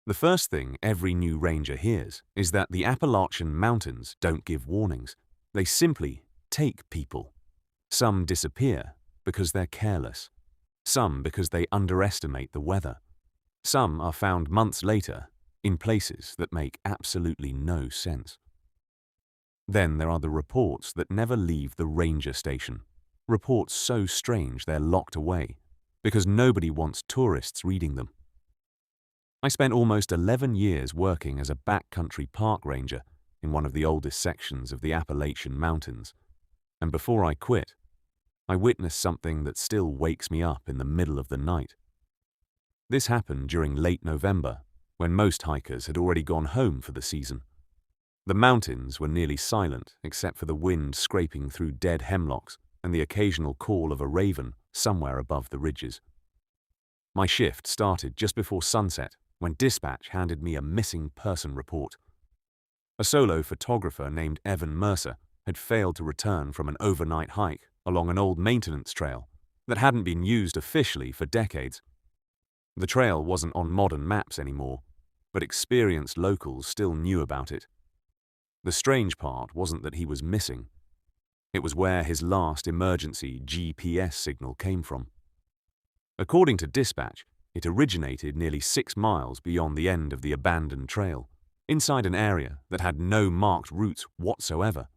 The first thing every new ranger hears is that the Appalachian Mountains don't give warnings. They simply take people. Some disappear because they're careless. Some because they underestimate the weather. Some are found months later in places that make absolutely no sense. Then there are the reports that never leave the ranger station. Reports so strange they're locked away because nobody wants tourists reading them. I spent almost 11 years working as a backcountry park ranger in one of the oldest sections of the Appalachian Mountains, and before I quit, I witnessed something that still wakes me up in the middle of the night. This happened during late November, when most hikers had already gone home for the season. The mountains were nearly silent except for the wind scraping through dead hemlocks and the occasional call of a raven somewhere above the ridges. My shift started just before sunset when dispatch handed me a missing person report. A solo photographer named Evan Mercer had failed to return from an overnight hike along an old maintenance trail that hadn't been used officially for decades. The trail wasn't on modern maps anymore, but experienced locals still knew about it. The strange part wasn't that he was missing. It was where his last emergency GPS signal came from. According to dispatch, it originated nearly 6 miles beyond the end of the abandoned trail, inside an area that had no marked routes whatsoever.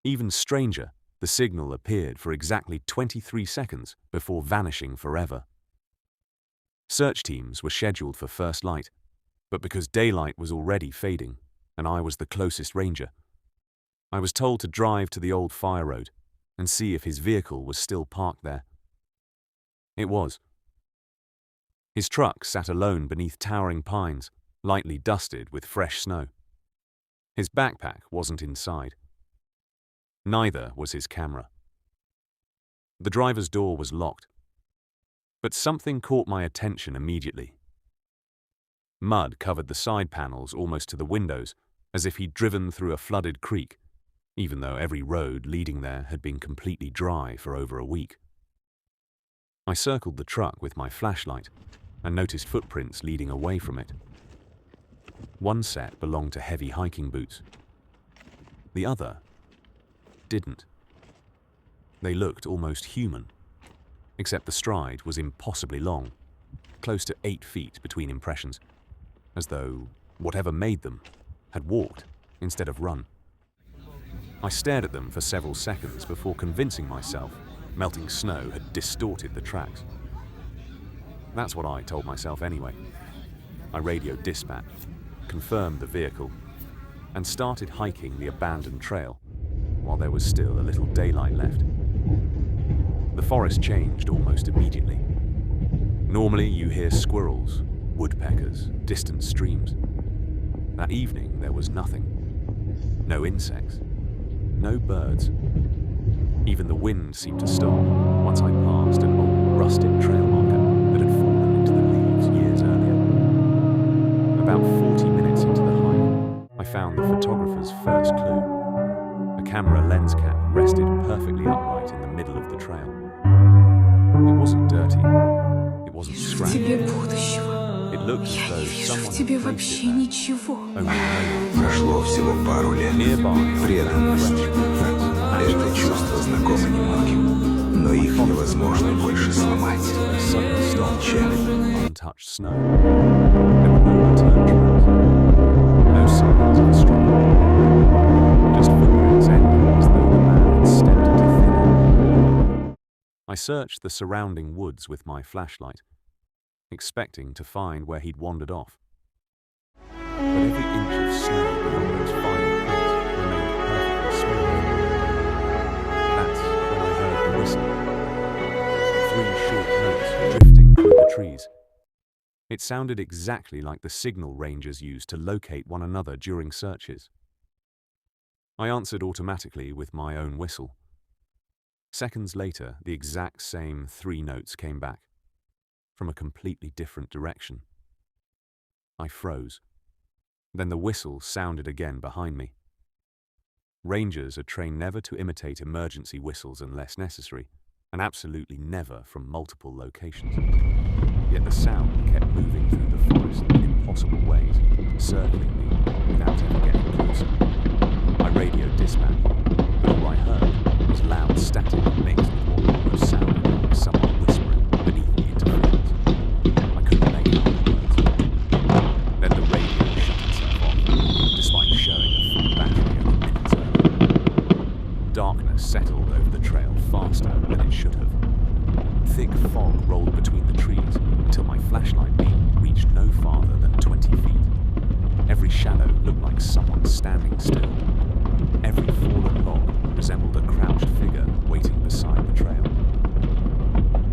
Even stranger, the signal appeared for exactly 23 seconds before vanishing forever. Search teams were scheduled for first light, but because daylight was already fading, and I was the closest ranger, I was told to drive to the old fire road and see if his vehicle was still parked there. It was. His truck sat alone beneath towering pines, lightly dusted with fresh snow. His backpack wasn't inside. Neither was his camera. The driver's door was locked, but something caught my attention immediately. Mud covered the side panels almost to the windows, as if he'd driven through a flooded creek, even though every road leading there had been completely dry for over a week. I circled the truck with my flashlight and noticed footprints leading away from it. One set belonged to heavy hiking boots. The other didn't. They looked almost human, except the stride was impossibly long, close to 8 feet between impressions, as though whatever made them had walked instead of run. I stared at them for several seconds before convincing myself melting snow had distorted the tracks. That's what I told myself anyway. I radioed dispatch, confirmed the vehicle, and started hiking the abandoned trail while there was still a little daylight left. The forest changed almost immediately. Normally you hear squirrels, woodpeckers, distant streams. That evening there was nothing. No insects. No birds. Even the wind seemed to stop once I passed an old rusted trail marker that had fallen into the leaves years earlier. About 40 minutes into the hike, I found the photographer's first clue. A camera lens cap rested perfectly upright in the middle of the trail. It wasn't dirty. It wasn't scratched. It looked as though someone had placed it there. Прошло всего пару лет. Преданность. Это чувство знакомо немногим, но их невозможно больше сломать. Ничем. Untouched snow. There were no return tracks. No signs of a struggle. Just footprints ending as though the man had stepped into thin air. I searched the surrounding woods with my flashlight, expecting to find where he'd wandered off. But every inch of snow beyond those final prints remained perfectly smooth. That's when I heard the whistle. 3 short notes drifting through the trees. It sounded exactly like the signal rangers used to locate one another during searches. I answered automatically with my own whistle. Seconds later, the exact same 3 notes came back, from a completely different direction. I froze. Then the whistle sounded again behind me. Rangers are trained never to imitate emergency whistles unless necessary, and absolutely never from multiple locations. Yet the sound kept moving through the forest in impossible ways. circling me without ever getting closer. I radioed dispatch, but all I heard was loud static mixed with what almost sounded like someone whispering beneath the interference. I couldn't make out the words. Then the radio shut itself off, despite showing a full battery only minutes earlier. Darkness settled over the trail faster than it should have. Thick fog rolled between the trees until my flashlight beam reached no farther than 20 feet. Every shadow looked like someone standing still. Every fallen log resembled a crouched figure waiting beside the trail.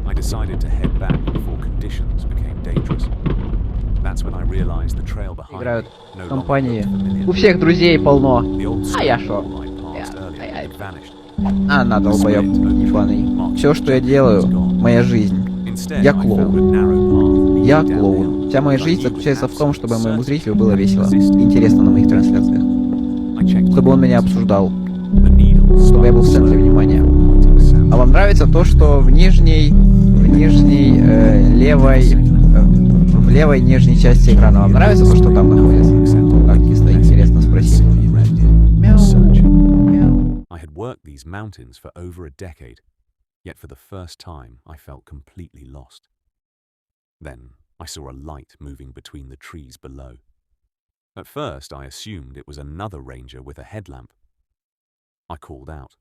I decided to head back before conditions became dangerous. That's when I realized the trail behind Играют me no в longer компании. looked familiar. У всех друзей полно. The old А я stone шо? wall I passed earlier had vanished. А, на, долбоёб ебаный. Все, что я делаю, моя жизнь. Instead, Я I found a клоун. narrow path leading Я downhill. клоун. Вся моя жизнь Like you заключается в том, would чтобы have моему some зрителю было весело и certainty. интересно на моих трансляциях. I checked Чтобы он меня the обсуждал. The needle Чтобы я был в центре started внимания. pointing south. А вам нравится то, что в левой нижней части экрана? Вам нравится то, что там находится? Так, чисто интересно спросить. Мяу. Мяу. I had worked these mountains for over a decade, yet for the first time I felt completely lost. Then I saw a light moving between the trees below. At first I assumed it was another ranger with a headlamp. I called out.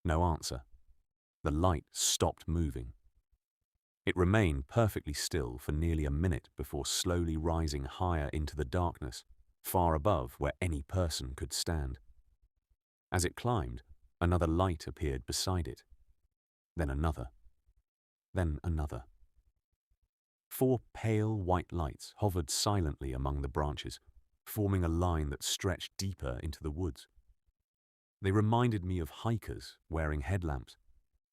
No answer. The light stopped moving. It remained perfectly still for nearly a minute before slowly rising higher into the darkness, far above where any person could stand. As it climbed, another light appeared beside it. Then another. Then another. 4 pale white lights hovered silently among the branches, forming a line that stretched deeper into the woods. They reminded me of hikers wearing headlamps,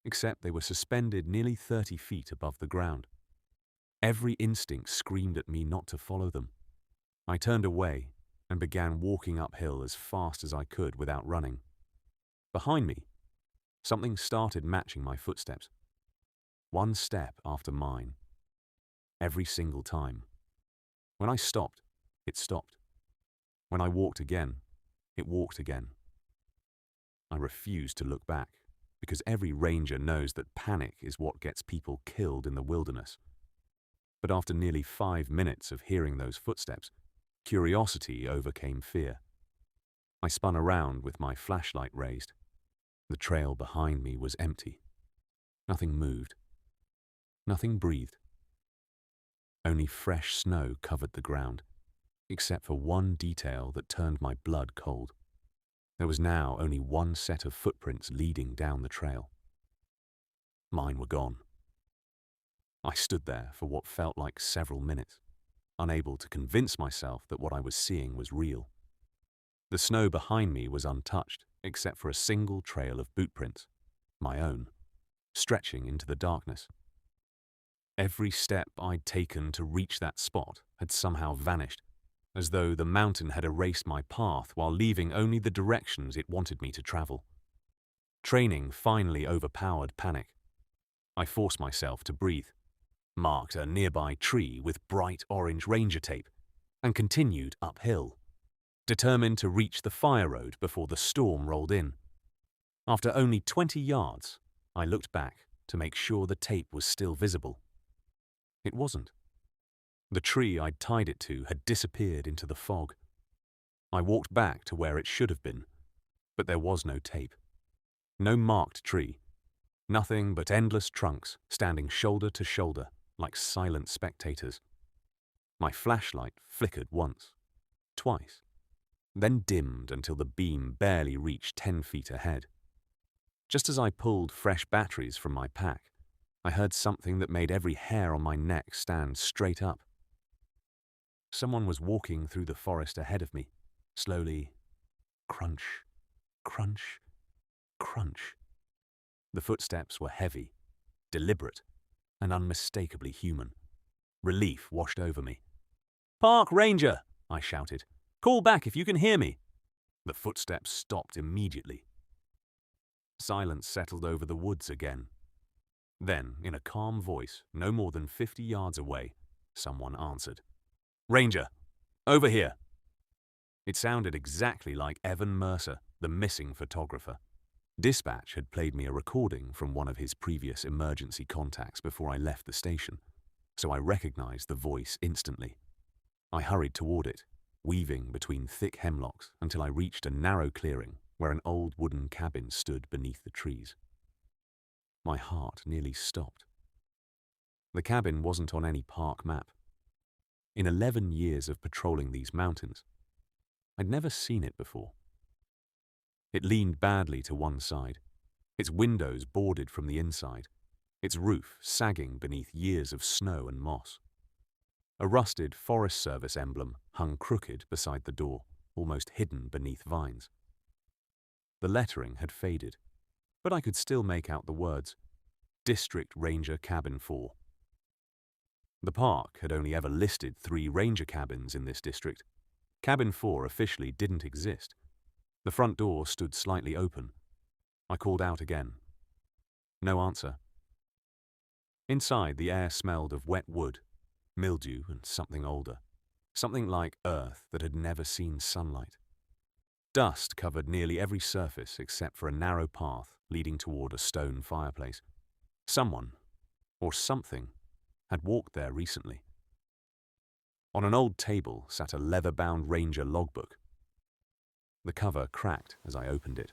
except they were suspended nearly 30 feet above the ground. Every instinct screamed at me not to follow them. I turned away and began walking uphill as fast as I could without running. Behind me, something started matching my footsteps. One step after mine. Every single time. When I stopped, it stopped. When I walked again, it walked again. I refused to look back, because every ranger knows that panic is what gets people killed in the wilderness. But after nearly 5 minutes of hearing those footsteps, curiosity overcame fear. I spun around with my flashlight raised. The trail behind me was empty. Nothing moved. Nothing breathed. Only fresh snow covered the ground, except for one detail that turned my blood cold. There was now only one set of footprints leading down the trail. Mine were gone. I stood there for what felt like several minutes, unable to convince myself that what I was seeing was real. The snow behind me was untouched, except for a single trail of bootprints, my own, stretching into the darkness. Every step I'd taken to reach that spot had somehow vanished, as though the mountain had erased my path while leaving only the directions it wanted me to travel. Training finally overpowered panic. I forced myself to breathe, marked a nearby tree with bright orange ranger tape, and continued uphill, determined to reach the fire road before the storm rolled in. After only 20 yards, I looked back to make sure the tape was still visible. It wasn't. The tree I'd tied it to had disappeared into the fog. I walked back to where it should have been, but there was no tape. No marked tree. Nothing but endless trunks standing shoulder to shoulder like silent spectators. My flashlight flickered once, twice, then dimmed until the beam barely reached 10 feet ahead. Just as I pulled fresh batteries from my pack, I heard something that made every hair on my neck stand straight up. Someone was walking through the forest ahead of me, slowly. Crunch, crunch, crunch. The footsteps were heavy, deliberate, and unmistakably human. Relief washed over me. "Park Ranger!" I shouted. "Call back if you can hear me!" The footsteps stopped immediately. Silence settled over the woods again. Then, in a calm voice, no more than 50 yards away, someone answered. "Ranger! Over here. It sounded exactly like Evan Mercer, the missing photographer. Dispatch had played me a recording from one of his previous emergency contacts before I left the station, so I recognized the voice instantly. I hurried toward it, weaving between thick hemlocks until I reached a narrow clearing where an old wooden cabin stood beneath the trees. My heart nearly stopped. The cabin wasn't on any park map. In 11 years of patrolling these mountains, I'd never seen it before. It leaned badly to one side, its windows boarded from the inside, its roof sagging beneath years of snow and moss. A rusted Forest Service emblem hung crooked beside the door, almost hidden beneath vines. The lettering had faded, but I could still make out the words, District Ranger Cabin 4. The park had only ever listed 3 ranger cabins in this district. Cabin 4 officially didn't exist. The front door stood slightly open. I called out again. No answer. Inside, the air smelled of wet wood, mildew and something older, something like earth that had never seen sunlight. Dust covered nearly every surface except for a narrow path leading toward a stone fireplace. Someone, or something, had walked there recently. On an old table sat a leather-bound Ranger logbook. The cover cracked as I opened it.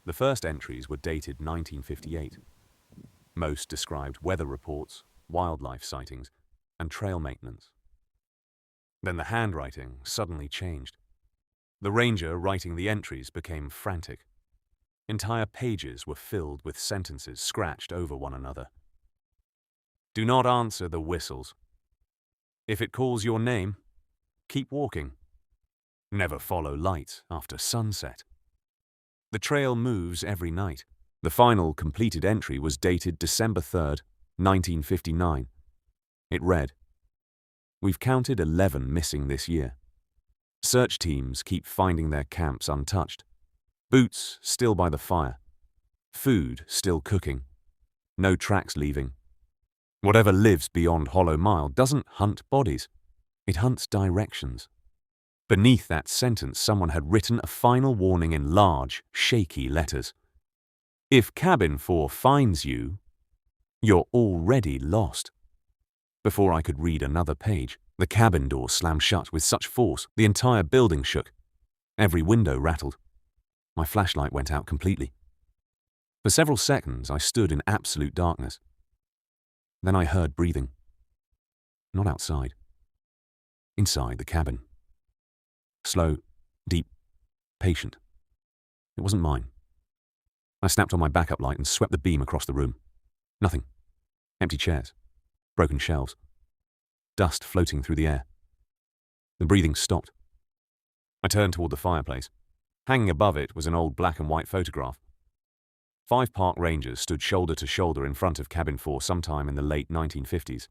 The first entries were dated 1958. Most described weather reports, wildlife sightings, and trail maintenance. Then the handwriting suddenly changed. The ranger writing the entries became frantic. Entire pages were filled with sentences scratched over one another. Do not answer the whistles. If it calls your name, keep walking. Never follow light after sunset. The trail moves every night. The final completed entry was dated December 3rd, 1959. It read, We've counted 11 missing this year. Search teams keep finding their camps untouched. Boots still by the fire. Food still cooking. No tracks leaving. Whatever lives beyond Hollow Mile doesn't hunt bodies. It hunts directions. Beneath that sentence, someone had written a final warning in large, shaky letters. If Cabin 4 finds you, you're already lost. Before I could read another page, the cabin door slammed shut with such force the entire building shook. Every window rattled. My flashlight went out completely. For several seconds, I stood in absolute darkness. Then I heard breathing. Not outside. Inside the cabin. Slow, deep, patient. It wasn't mine. I snapped on my backup light and swept the beam across the room. Nothing. Empty chairs. Broken shelves. Dust floating through the air. The breathing stopped. I turned toward the fireplace. Hanging above it was an old black and white photograph. 5 park rangers stood shoulder to shoulder in front of Cabin 4 sometime in the late 1950s.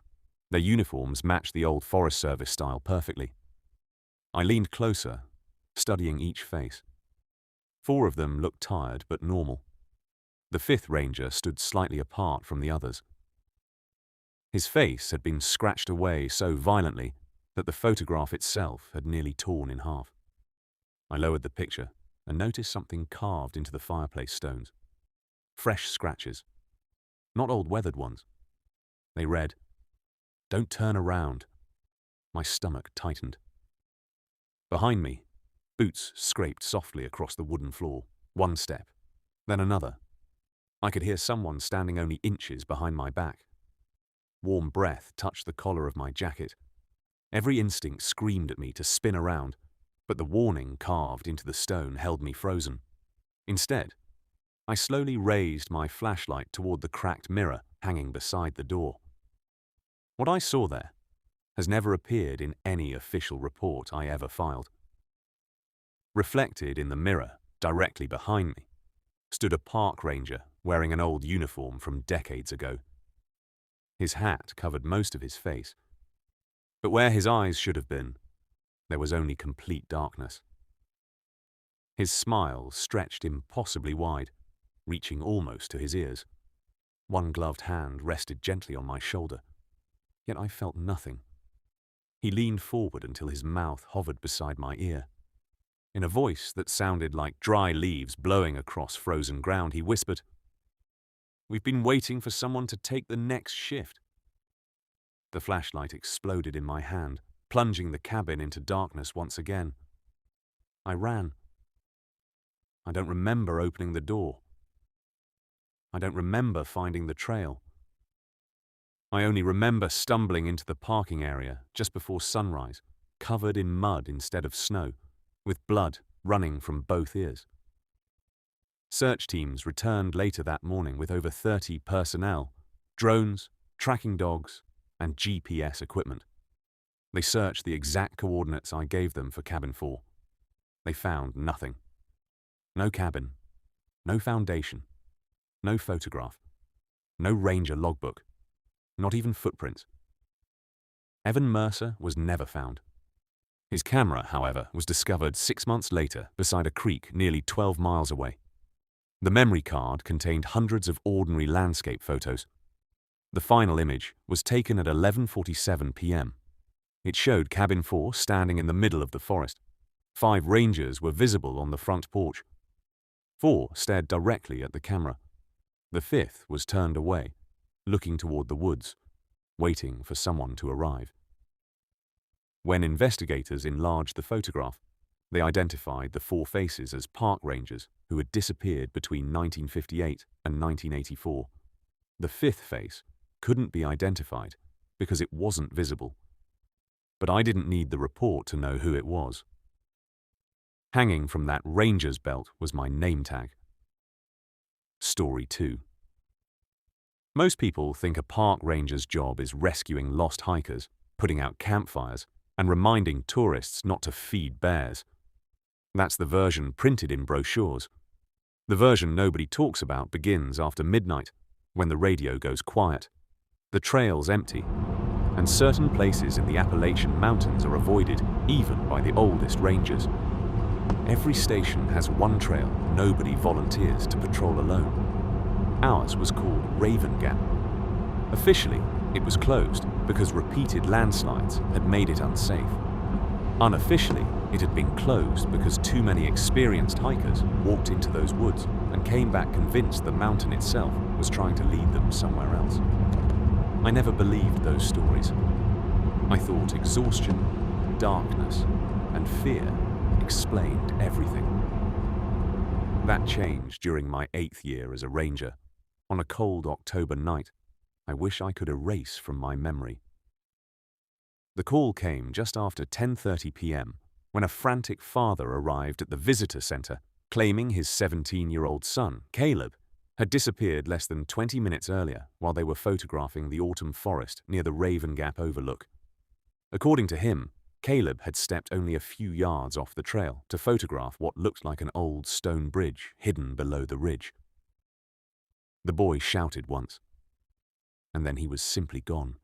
Their uniforms matched the old Forest Service style perfectly. I leaned closer, studying each face. 4 of them looked tired but normal. The 5th ranger stood slightly apart from the others. His face had been scratched away so violently that the photograph itself had nearly torn in half. I lowered the picture and noticed something carved into the fireplace stones. Fresh scratches. Not old weathered ones. They read, Don't turn around. My stomach tightened. Behind me, boots scraped softly across the wooden floor. One step, then another. I could hear someone standing only inches behind my back. Warm breath touched the collar of my jacket. Every instinct screamed at me to spin around, but the warning carved into the stone held me frozen. Instead, I slowly raised my flashlight toward the cracked mirror hanging beside the door. What I saw there has never appeared in any official report I ever filed. Reflected in the mirror, directly behind me, stood a park ranger wearing an old uniform from decades ago. His hat covered most of his face, but where his eyes should have been, there was only complete darkness. His smile stretched impossibly wide, reaching almost to his ears. One gloved hand rested gently on my shoulder, yet I felt nothing. He leaned forward until his mouth hovered beside my ear. In a voice that sounded like dry leaves blowing across frozen ground, he whispered, "We've been waiting for someone to take the next shift." The flashlight exploded in my hand, plunging the cabin into darkness once again. I ran. I don't remember opening the door. I don't remember finding the trail. I only remember stumbling into the parking area just before sunrise, covered in mud instead of snow, with blood running from both ears. Search teams returned later that morning with over 30 personnel, drones, tracking dogs, and GPS equipment. They searched the exact coordinates I gave them for Cabin 4. They found nothing. No cabin, no foundation, no photograph, no ranger logbook, not even footprints. Evan Mercer was never found. His camera, however, was discovered 6 months later beside a creek nearly 12 miles away. The memory card contained hundreds of ordinary landscape photos. The final image was taken at 11:47 p.m. It showed Cabin 4 standing in the middle of the forest. 5 rangers were visible on the front porch. 4 stared directly at the camera. The 5th was turned away, looking toward the woods, waiting for someone to arrive. When investigators enlarged the photograph, they identified the 4 faces as park rangers who had disappeared between 1958 and 1984. The 5th face couldn't be identified because it wasn't visible. But I didn't need the report to know who it was. Hanging from that ranger's belt was my name tag. Story 2. Most people think a park ranger's job is rescuing lost hikers, putting out campfires, and reminding tourists not to feed bears. That's the version printed in brochures. The version nobody talks about begins after midnight, when the radio goes quiet. The trail's empty, and certain places in the Appalachian Mountains are avoided, even by the oldest rangers. Every station has one trail nobody volunteers to patrol alone. Ours was called Raven Gap. Officially, it was closed because repeated landslides had made it unsafe. Unofficially, it had been closed because too many experienced hikers walked into those woods and came back convinced the mountain itself was trying to lead them somewhere else. I never believed those stories. I thought exhaustion, darkness, and fear explained everything. That changed during my 8th year as a ranger. On a cold October night, I wish I could erase from my memory. The call came just after 10:30 p.m. when a frantic father arrived at the visitor center claiming his 17-year-old son, Caleb, had disappeared less than 20 minutes earlier while they were photographing the autumn forest near the Raven Gap overlook. According to him, Caleb had stepped only a few yards off the trail to photograph what looked like an old stone bridge hidden below the ridge. The boy shouted once, and then he was simply gone.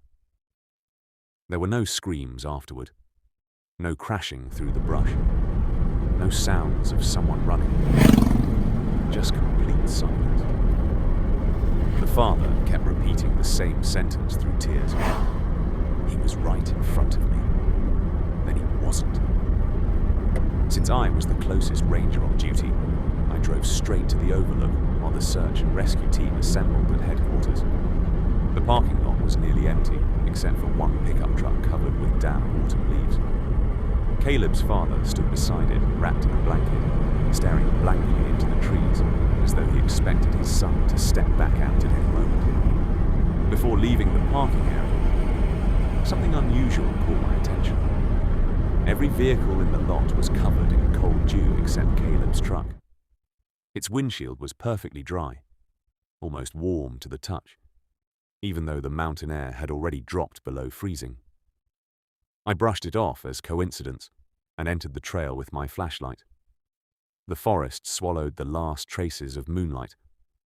There were no screams afterward, no crashing through the brush, no sounds of someone running, just complete silence. The father kept repeating the same sentence through tears. He was right in front of me. Then he wasn't. Since I was the closest ranger on duty, I drove straight to the overlook while the search and rescue team assembled at headquarters. The parking lot was nearly empty, except for one pickup truck covered with damp autumn leaves. Caleb's father stood beside it, wrapped in a blanket, staring blankly into the trees, as though he expected his son to step back out at any moment. Before leaving the parking area, something unusual caught my attention. Every vehicle in the lot was covered in cold dew except Caleb's truck. Its windshield was perfectly dry, almost warm to the touch, even though the mountain air had already dropped below freezing. I brushed it off as coincidence and entered the trail with my flashlight. The forest swallowed the last traces of moonlight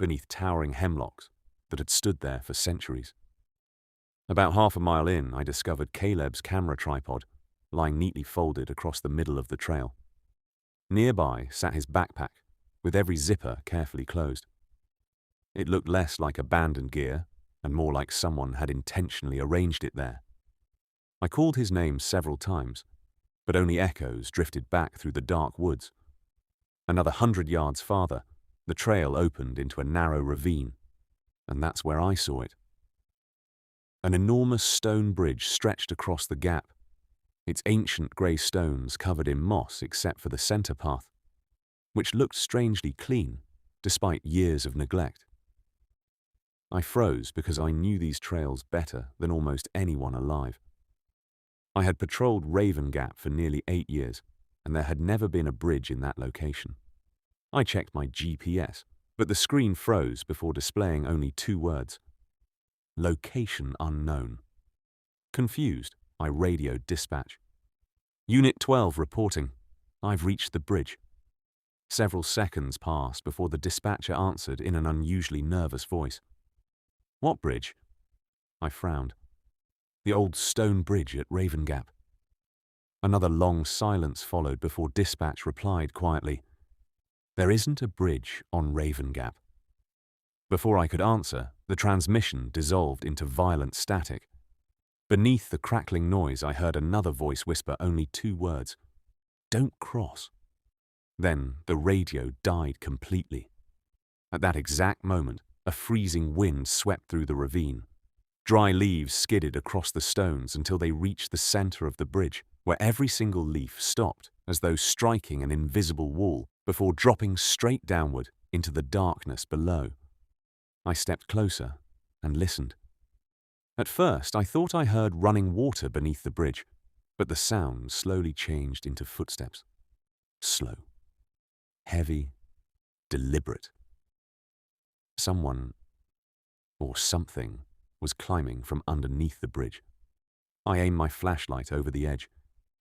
beneath towering hemlocks that had stood there for centuries. About half a mile in, I discovered Caleb's camera tripod lying neatly folded across the middle of the trail. Nearby sat his backpack, with every zipper carefully closed. It looked less like abandoned gear and more like someone had intentionally arranged it there. I called his name several times, but only echoes drifted back through the dark woods. Another 100 yards farther, the trail opened into a narrow ravine, and that's where I saw it. An enormous stone bridge stretched across the gap, its ancient grey stones covered in moss except for the centre path, which looked strangely clean despite years of neglect. I froze because I knew these trails better than almost anyone alive. I had patrolled Raven Gap for nearly 8 years, and there had never been a bridge in that location. I checked my GPS, but the screen froze before displaying only 2 words: location unknown. Confused, I radioed dispatch. Unit 12 reporting. I've reached the bridge. Several seconds passed before the dispatcher answered in an unusually nervous voice. What bridge? I frowned. The old stone bridge at Raven Gap. Another long silence followed before dispatch replied quietly, "There isn't a bridge on Raven Gap." Before I could answer, the transmission dissolved into violent static. Beneath the crackling noise, I heard another voice whisper only 2 words: "Don't cross." Then the radio died completely. At that exact moment, a freezing wind swept through the ravine. Dry leaves skidded across the stones until they reached the center of the bridge, where every single leaf stopped as though striking an invisible wall before dropping straight downward into the darkness below. I stepped closer and listened. At first, I thought I heard running water beneath the bridge, but the sound slowly changed into footsteps. Slow, heavy, deliberate. Someone, or something, was climbing from underneath the bridge. I aimed my flashlight over the edge.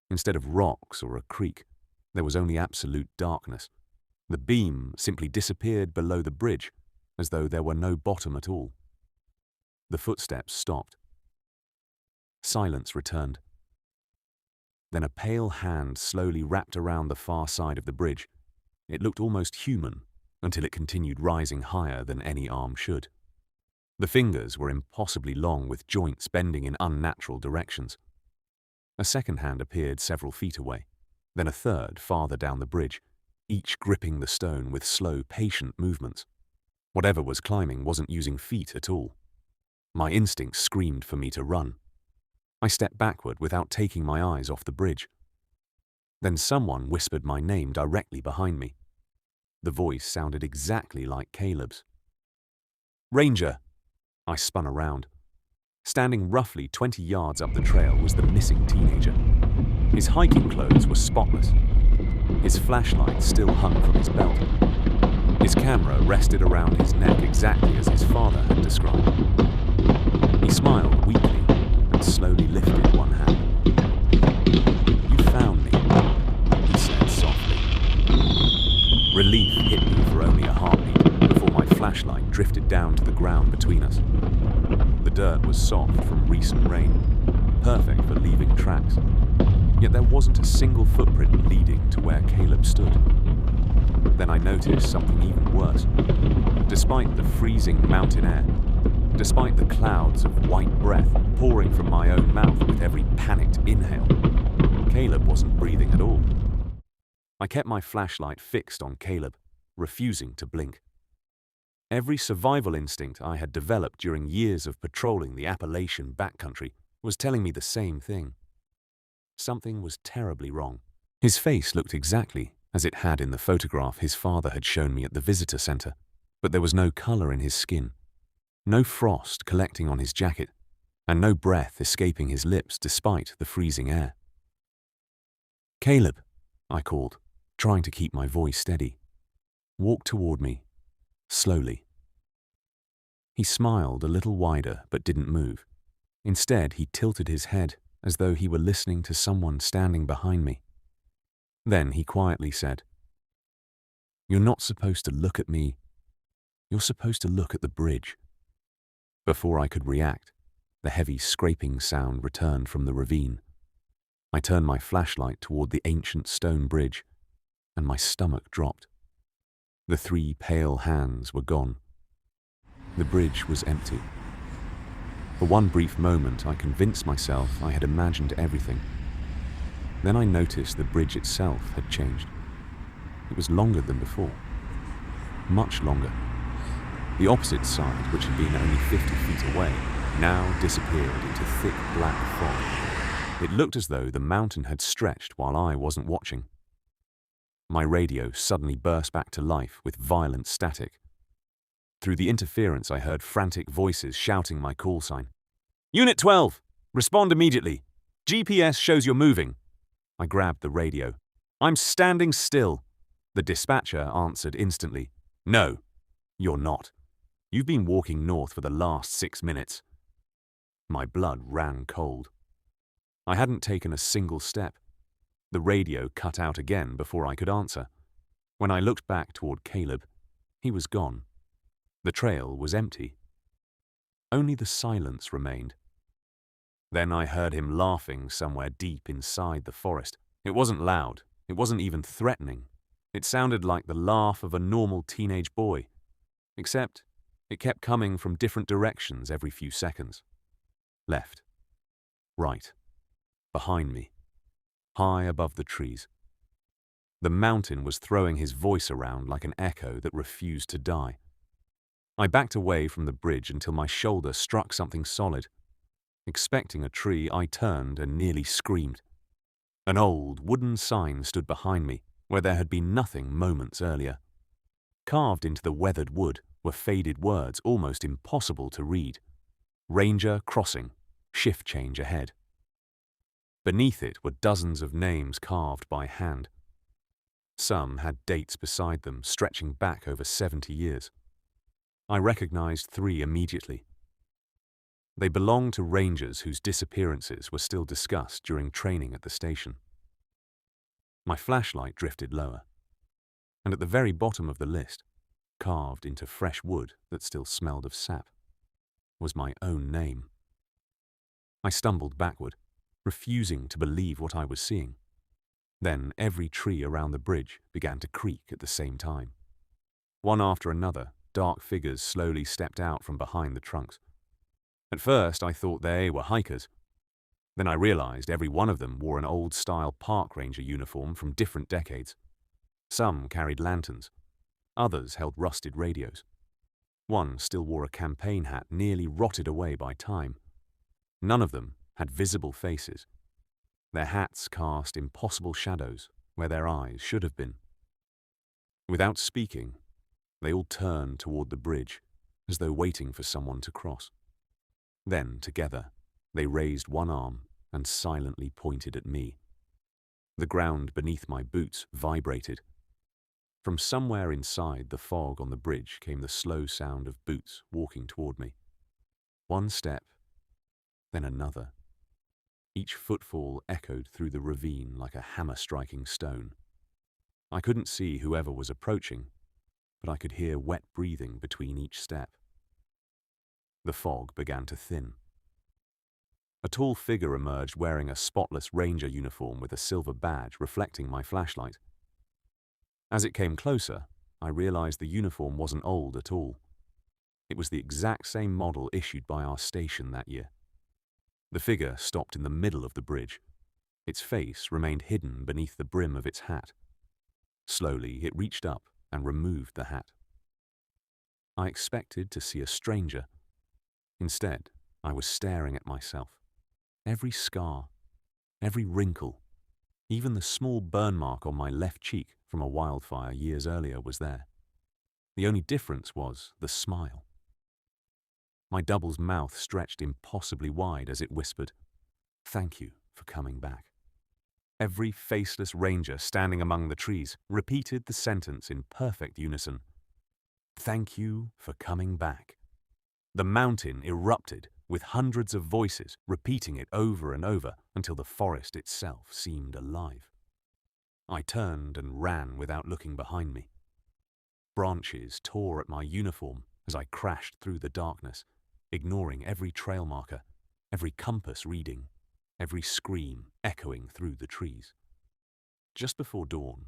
Instead of rocks or a creek, there was only absolute darkness. The beam simply disappeared below the bridge, as though there were no bottom at all. The footsteps stopped. Silence returned. Then a pale hand slowly wrapped around the far side of the bridge. It looked almost human until it continued rising higher than any arm should. The fingers were impossibly long, with joints bending in unnatural directions. A second hand appeared several feet away, then a third farther down the bridge, each gripping the stone with slow, patient movements. Whatever was climbing wasn't using feet at all. My instinct screamed for me to run. I stepped backward without taking my eyes off the bridge. Then someone whispered my name directly behind me. The voice sounded exactly like Caleb's. "Ranger!" I spun around. Standing roughly 20 yards up the trail was the missing teenager. His hiking clothes were spotless. His flashlight still hung from his belt. His camera rested around his neck exactly as his father had described. He smiled weakly and slowly lifted one hand. "You found me," he said softly. Relief hit me for only a heartbeat before my flashlight drifted down to the ground between us. The dirt was soft from recent rain, perfect for leaving tracks. Yet there wasn't a single footprint leading to where Caleb stood. Then I noticed something even worse. Despite the freezing mountain air, despite the clouds of white breath pouring from my own mouth with every panicked inhale, Caleb wasn't breathing at all. I kept my flashlight fixed on Caleb, refusing to blink. Every survival instinct I had developed during years of patrolling the Appalachian backcountry was telling me the same thing. Something was terribly wrong. His face looked exactly as it had in the photograph his father had shown me at the visitor center, but there was no color in his skin, no frost collecting on his jacket, and no breath escaping his lips despite the freezing air. "Caleb," I called, trying to keep my voice steady. "Walk toward me, slowly." He smiled a little wider but didn't move. Instead, he tilted his head as though he were listening to someone standing behind me. Then he quietly said, "You're not supposed to look at me. You're supposed to look at the bridge." Before I could react, the heavy scraping sound returned from the ravine. I turned my flashlight toward the ancient stone bridge, and my stomach dropped. The 3 pale hands were gone. The bridge was empty. For one brief moment, I convinced myself I had imagined everything. Then I noticed the bridge itself had changed. It was longer than before. Much longer. The opposite side, which had been only 50 feet away, now disappeared into thick black fog. It looked as though the mountain had stretched while I wasn't watching. My radio suddenly burst back to life with violent static. Through the interference, I heard frantic voices shouting my call sign. "Unit 12! Respond immediately! GPS shows you're moving!" I grabbed the radio. "I'm standing still!" The dispatcher answered instantly. "No, you're not. You've been walking north for the last 6 minutes." My blood ran cold. I hadn't taken a single step. The radio cut out again before I could answer. When I looked back toward Caleb, he was gone. The trail was empty. Only the silence remained. Then I heard him laughing somewhere deep inside the forest. It wasn't loud. It wasn't even threatening. It sounded like the laugh of a normal teenage boy, except it kept coming from different directions every few seconds. Left. Right. Behind me. High above the trees. The mountain was throwing his voice around like an echo that refused to die. I backed away from the bridge until my shoulder struck something solid. Expecting a tree, I turned and nearly screamed. An old wooden sign stood behind me, where there had been nothing moments earlier. Carved into the weathered wood were faded words almost impossible to read. Ranger crossing, shift change ahead. Beneath it were dozens of names carved by hand. Some had dates beside them stretching back over 70 years. I recognized 3 immediately. They belonged to rangers whose disappearances were still discussed during training at the station. My flashlight drifted lower, and at the very bottom of the list, carved into fresh wood that still smelled of sap, was my own name. I stumbled backward, refusing to believe what I was seeing. Then every tree around the bridge began to creak at the same time. One after another, dark figures slowly stepped out from behind the trunks. At first, I thought they were hikers. Then I realized every one of them wore an old-style park ranger uniform from different decades. Some carried lanterns. Others held rusted radios. One still wore a campaign hat nearly rotted away by time. None of them had visible faces. Their hats cast impossible shadows where their eyes should have been. Without speaking, they all turned toward the bridge, as though waiting for someone to cross. Then, together, they raised one arm and silently pointed at me. The ground beneath my boots vibrated. From somewhere inside the fog on the bridge came the slow sound of boots walking toward me. One step, then another. Each footfall echoed through the ravine like a hammer striking stone. I couldn't see whoever was approaching, but I could hear wet breathing between each step. The fog began to thin. A tall figure emerged wearing a spotless ranger uniform with a silver badge reflecting my flashlight. As it came closer, I realized the uniform wasn't old at all. It was the exact same model issued by our station that year. The figure stopped in the middle of the bridge. Its face remained hidden beneath the brim of its hat. Slowly, it reached up and removed the hat. I expected to see a stranger. Instead, I was staring at myself. Every scar, every wrinkle, even the small burn mark on my left cheek from a wildfire years earlier was there. The only difference was the smile. My double's mouth stretched impossibly wide as it whispered, "Thank you for coming back." Every faceless ranger standing among the trees repeated the sentence in perfect unison. "Thank you for coming back." The mountain erupted with hundreds of voices repeating it over and over until the forest itself seemed alive. I turned and ran without looking behind me. Branches tore at my uniform as I crashed through the darkness, ignoring every trail marker, every compass reading, every scream echoing through the trees. Just before dawn,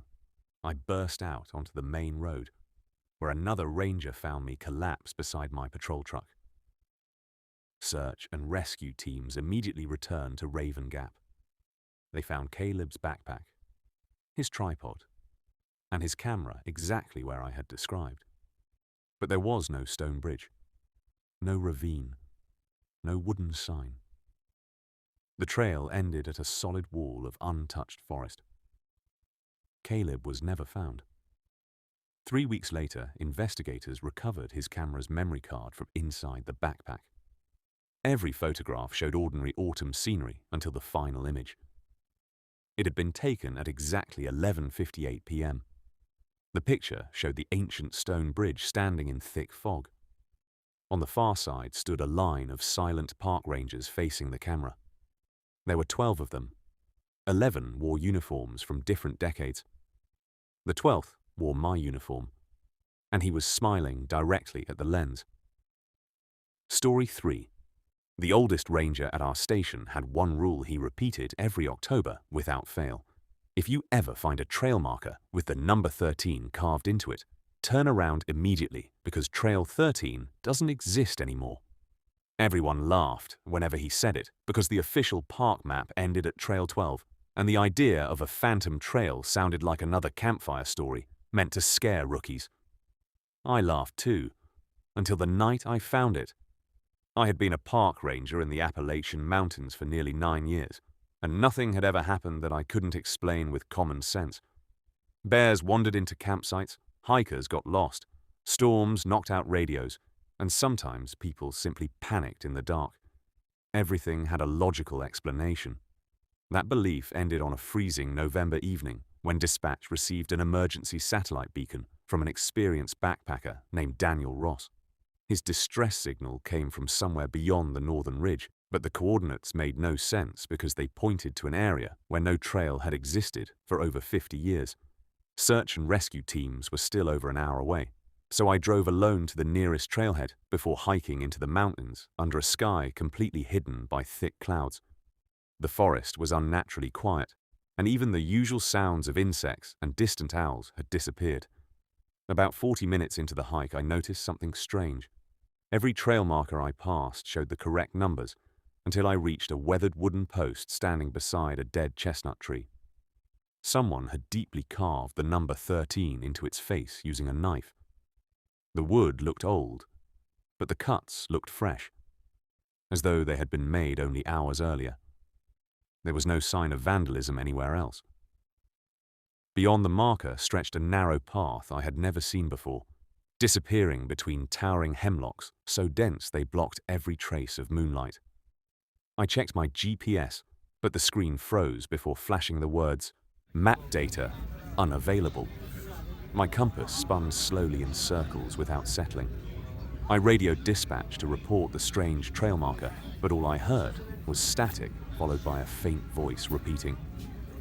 I burst out onto the main road, where another ranger found me collapsed beside my patrol truck. search and rescue teams immediately returned to Raven Gap. They found Caleb's backpack, his tripod, and his camera exactly where I had described. But there was no stone bridge, no ravine, no wooden sign. The trail ended at a solid wall of untouched forest. Caleb was never found. 3 weeks later, investigators recovered his camera's memory card from inside the backpack. Every photograph showed ordinary autumn scenery until the final image. It had been taken at exactly 11:58 p.m. The picture showed the ancient stone bridge standing in thick fog. On the far side stood a line of silent park rangers facing the camera. There were 12 of them. 11 wore uniforms from different decades. The 12th wore my uniform, and he was smiling directly at the lens. Story 3. The oldest ranger at our station had one rule he repeated every October without fail. If you ever find a trail marker with the number 13 carved into it, turn around immediately because Trail 13 doesn't exist anymore. Everyone laughed whenever he said it because the official park map ended at Trail 12, and the idea of a phantom trail sounded like another campfire story meant to scare rookies. I laughed too, until the night I found it. I had been a park ranger in the Appalachian Mountains for nearly 9 years, and nothing had ever happened that I couldn't explain with common sense. Bears wandered into campsites, hikers got lost, storms knocked out radios, and sometimes people simply panicked in the dark. Everything had a logical explanation. That belief ended on a freezing November evening when dispatch received an emergency satellite beacon from an experienced backpacker named Daniel Ross. His distress signal came from somewhere beyond the northern ridge, but the coordinates made no sense because they pointed to an area where no trail had existed for over 50 years. Search and rescue teams were still over an hour away, so I drove alone to the nearest trailhead before hiking into the mountains under a sky completely hidden by thick clouds. The forest was unnaturally quiet, and even the usual sounds of insects and distant owls had disappeared. About 40 minutes into the hike, I noticed something strange. Every trail marker I passed showed the correct numbers until I reached a weathered wooden post standing beside a dead chestnut tree. Someone had deeply carved the number 13 into its face using a knife. The wood looked old, but the cuts looked fresh, as though they had been made only hours earlier. There was no sign of vandalism anywhere else. Beyond the marker stretched a narrow path I had never seen before, disappearing between towering hemlocks so dense they blocked every trace of moonlight. I checked my GPS, but the screen froze before flashing the words, "Map data unavailable." My compass spun slowly in circles without settling. I radioed dispatch to report the strange trail marker, but all I heard was static followed by a faint voice repeating,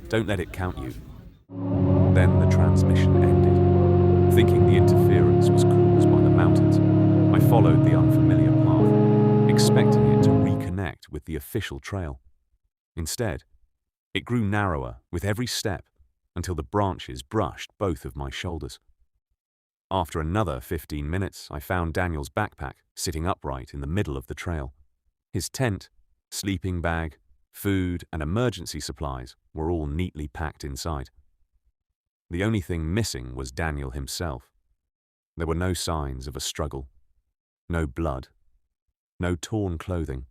"Don't let it count you." Then the transmission ended. Thinking the interference was caused by the mountains, I followed the unfamiliar path, expecting it to reconnect with the official trail. Instead, it grew narrower with every step until the branches brushed both of my shoulders. After another 15 minutes, I found Daniel's backpack sitting upright in the middle of the trail. His tent, sleeping bag, food, and emergency supplies were all neatly packed inside. The only thing missing was Daniel himself. There were no signs of a struggle, no blood, no torn clothing,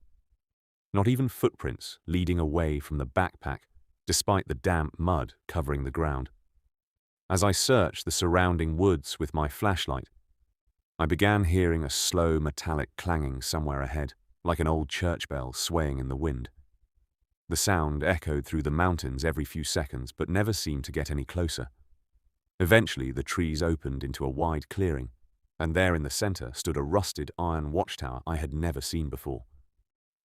not even footprints leading away from the backpack, despite the damp mud covering the ground. As I searched the surrounding woods with my flashlight, I began hearing a slow metallic clanging somewhere ahead, like an old church bell swaying in the wind. The sound echoed through the mountains every few seconds, but never seemed to get any closer. Eventually, the trees opened into a wide clearing, and there in the center stood a rusted iron watchtower I had never seen before.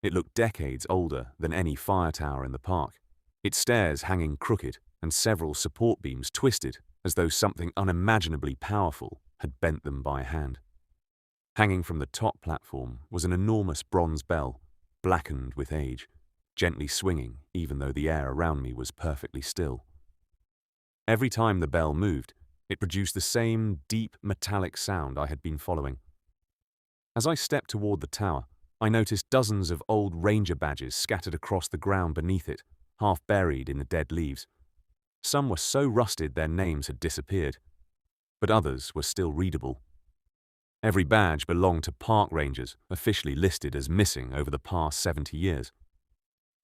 It looked decades older than any fire tower in the park, its stairs hanging crooked and several support beams twisted as though something unimaginably powerful had bent them by hand. Hanging from the top platform was an enormous bronze bell, blackened with age, gently swinging even though the air around me was perfectly still. Every time the bell moved, it produced the same deep metallic sound I had been following. As I stepped toward the tower, I noticed dozens of old ranger badges scattered across the ground beneath it, half buried in the dead leaves. Some were so rusted their names had disappeared, but others were still readable. Every badge belonged to park rangers, officially listed as missing over the past 70 years.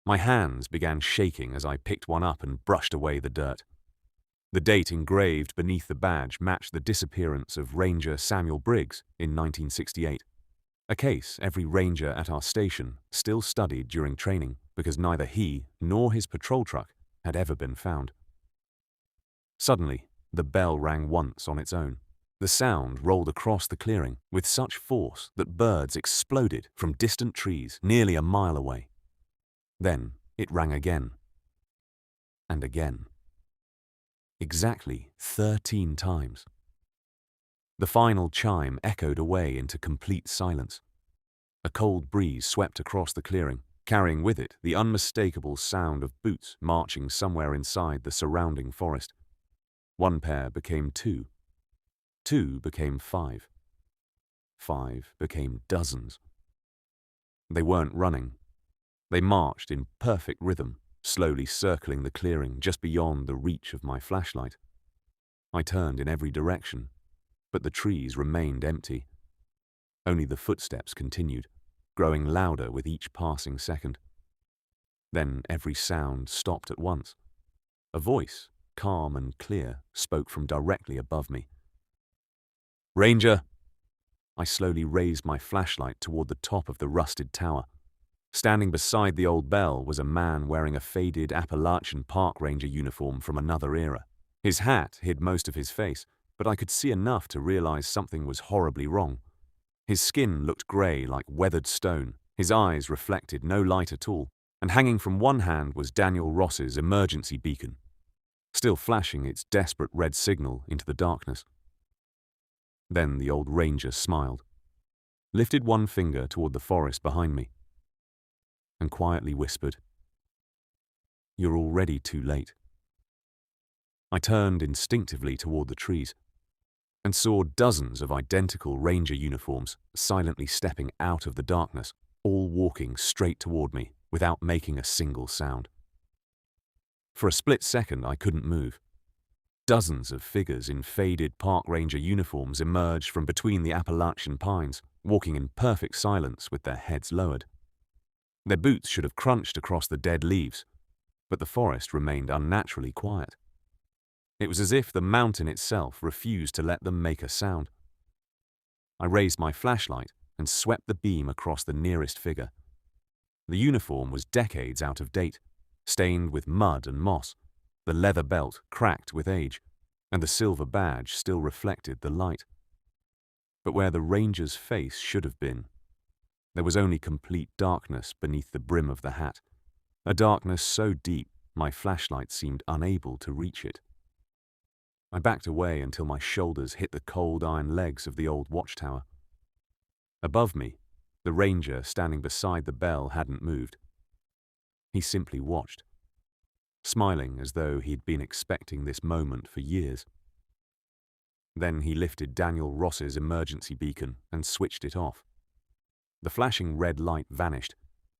My hands began shaking as I picked one up and brushed away the dirt. The date engraved beneath the badge matched the disappearance of Ranger Samuel Briggs in 1968, a case every ranger at our station still studied during training because neither he nor his patrol truck had ever been found. Suddenly, the bell rang once on its own. The sound rolled across the clearing with such force that birds exploded from distant trees nearly a mile away. Then it rang again. And again. Exactly 13 times. The final chime echoed away into complete silence. A cold breeze swept across the clearing, carrying with it the unmistakable sound of boots marching somewhere inside the surrounding forest. One pair became two. Two became five. Five became dozens. They weren't running. They marched in perfect rhythm, slowly circling the clearing just beyond the reach of my flashlight. I turned in every direction, but the trees remained empty. Only the footsteps continued, growing louder with each passing second. Then every sound stopped at once. A voice, calm and clear, spoke from directly above me. "Ranger!" I slowly raised my flashlight toward the top of the rusted tower. Standing beside the old bell was a man wearing a faded Appalachian Park Ranger uniform from another era. His hat hid most of his face, but I could see enough to realize something was horribly wrong. His skin looked gray like weathered stone, his eyes reflected no light at all, and hanging from one hand was Daniel Ross's emergency beacon, still flashing its desperate red signal into the darkness. Then the old ranger smiled, lifted one finger toward the forest behind me, and quietly whispered, "You're already too late." I turned instinctively toward the trees and saw dozens of identical ranger uniforms silently stepping out of the darkness, all walking straight toward me without making a single sound. For a split second, I couldn't move. Dozens of figures in faded park ranger uniforms emerged from between the Appalachian pines, walking in perfect silence with their heads lowered. Their boots should have crunched across the dead leaves, but the forest remained unnaturally quiet. It was as if the mountain itself refused to let them make a sound. I raised my flashlight and swept the beam across the nearest figure. The uniform was decades out of date, stained with mud and moss, the leather belt cracked with age, and the silver badge still reflected the light. But where the ranger's face should have been, there was only complete darkness beneath the brim of the hat, a darkness so deep my flashlight seemed unable to reach it. I backed away until my shoulders hit the cold iron legs of the old watchtower. Above me, the ranger standing beside the bell hadn't moved. He simply watched, smiling as though he'd been expecting this moment for years. Then he lifted Daniel Ross's emergency beacon and switched it off. The flashing red light vanished,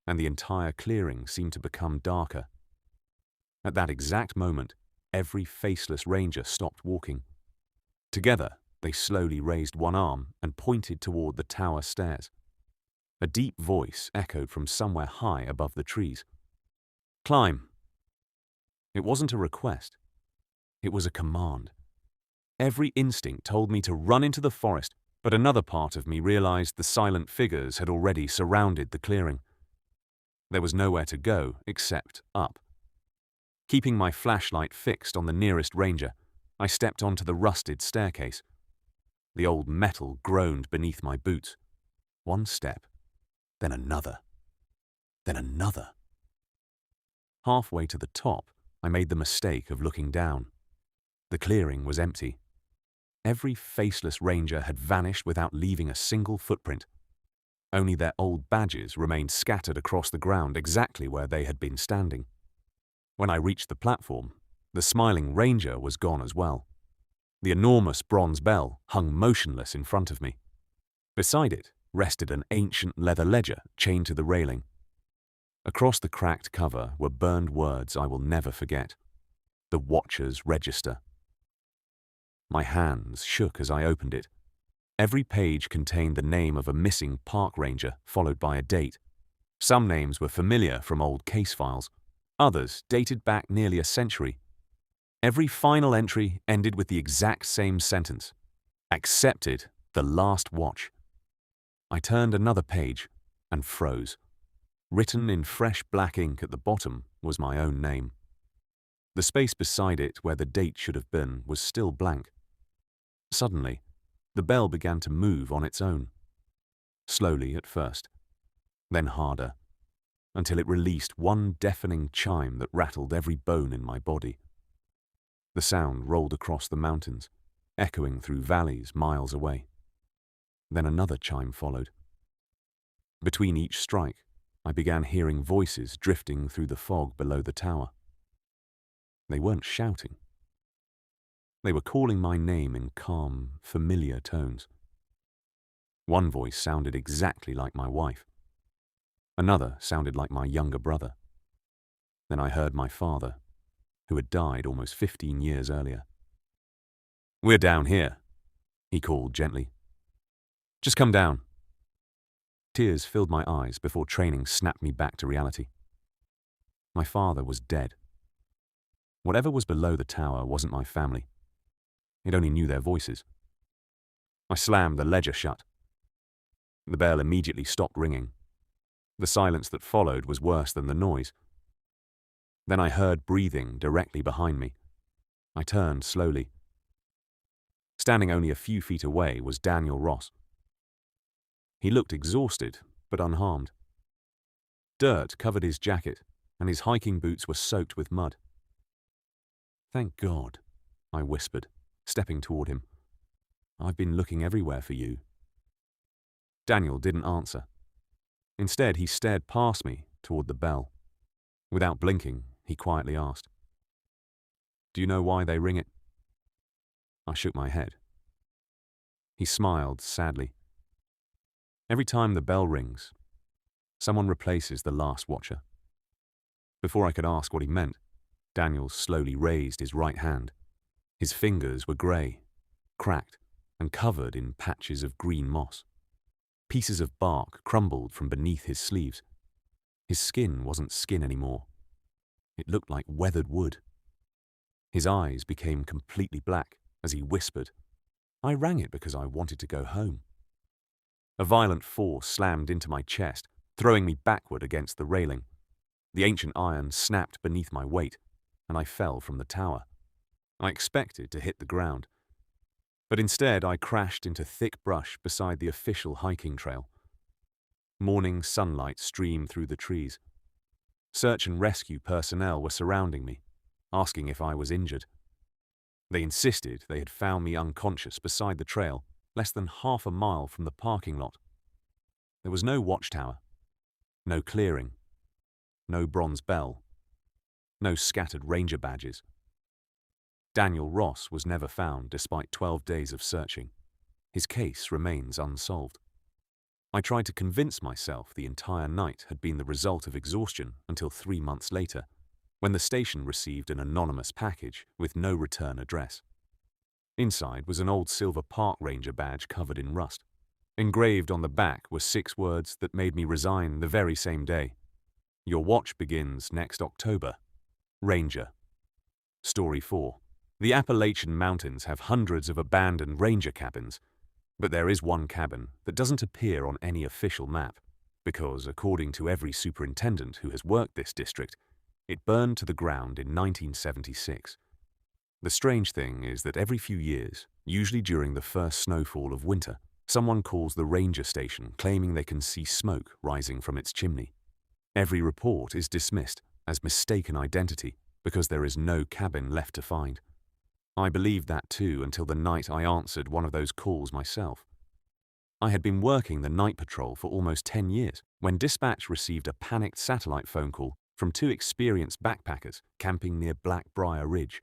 and the entire clearing seemed to become darker. At that exact moment, every faceless ranger stopped walking. Together, they slowly raised one arm and pointed toward the tower stairs. A deep voice echoed from somewhere high above the trees. "Climb." It wasn't a request. It was a command. Every instinct told me to run into the forest, but another part of me realized the silent figures had already surrounded the clearing. There was nowhere to go except up. Keeping my flashlight fixed on the nearest ranger, I stepped onto the rusted staircase. The old metal groaned beneath my boots. One step, then another, then another. Halfway to the top, I made the mistake of looking down. The clearing was empty. Every faceless ranger had vanished without leaving a single footprint. Only their old badges remained scattered across the ground exactly where they had been standing. When I reached the platform, the smiling ranger was gone as well. The enormous bronze bell hung motionless in front of me. Beside it, rested an ancient leather ledger chained to the railing. Across the cracked cover were burned words I will never forget. The Watcher's Register. My hands shook as I opened it. Every page contained the name of a missing park ranger, followed by a date. Some names were familiar from old case files. Others dated back nearly a century. Every final entry ended with the exact same sentence. Accepted the last watch. I turned another page and froze. Written in fresh black ink at the bottom was my own name. The space beside it where the date should have been was still blank. Suddenly, the bell began to move on its own. Slowly at first, then harder, until it released one deafening chime that rattled every bone in my body. The sound rolled across the mountains, echoing through valleys miles away. Then another chime followed. Between each strike, I began hearing voices drifting through the fog below the tower. They weren't shouting. They were calling my name in calm, familiar tones. One voice sounded exactly like my wife. Another sounded like my younger brother. Then I heard my father, who had died almost 15 years earlier. "We're down here," he called gently. "Just come down." Tears filled my eyes before training snapped me back to reality. My father was dead. Whatever was below the tower wasn't my family. It only knew their voices. I slammed the ledger shut. The bell immediately stopped ringing. The silence that followed was worse than the noise. Then I heard breathing directly behind me. I turned slowly. Standing only a few feet away was Daniel Ross. He looked exhausted, but unharmed. Dirt covered his jacket, and his hiking boots were soaked with mud. "Thank God," I whispered, stepping toward him. "I've been looking everywhere for you." Daniel didn't answer. Instead, he stared past me toward the bell. Without blinking, he quietly asked, "Do you know why they ring it?" I shook my head. He smiled sadly. "Every time the bell rings, someone replaces the last watcher." Before I could ask what he meant, Daniel slowly raised his right hand. His fingers were grey, cracked, and covered in patches of green moss. Pieces of bark crumbled from beneath his sleeves. His skin wasn't skin anymore. It looked like weathered wood. His eyes became completely black as he whispered, "I rang it because I wanted to go home." A violent force slammed into my chest, throwing me backward against the railing. The ancient iron snapped beneath my weight, and I fell from the tower. I expected to hit the ground, but instead I crashed into thick brush beside the official hiking trail. Morning sunlight streamed through the trees. Search and rescue personnel were surrounding me, asking if I was injured. They insisted they had found me unconscious beside the trail, less than half a mile from the parking lot. There was no watchtower, no clearing, no bronze bell, no scattered ranger badges. Daniel Ross was never found despite 12 days of searching. His case remains unsolved. I tried to convince myself the entire night had been the result of exhaustion until 3 months later, when the station received an anonymous package with no return address. Inside was an old silver park ranger badge covered in rust. Engraved on the back were 6 words that made me resign the very same day. "Your watch begins next October. Ranger." Story 4. The Appalachian Mountains have hundreds of abandoned ranger cabins, but there is one cabin that doesn't appear on any official map, because, according to every superintendent who has worked this district, it burned to the ground in 1976. The strange thing is that every few years, usually during the first snowfall of winter, someone calls the ranger station claiming they can see smoke rising from its chimney. Every report is dismissed as mistaken identity because there is no cabin left to find. I believed that too until the night I answered one of those calls myself. I had been working the night patrol for almost 10 years when dispatch received a panicked satellite phone call from 2 experienced backpackers camping near Blackbriar Ridge.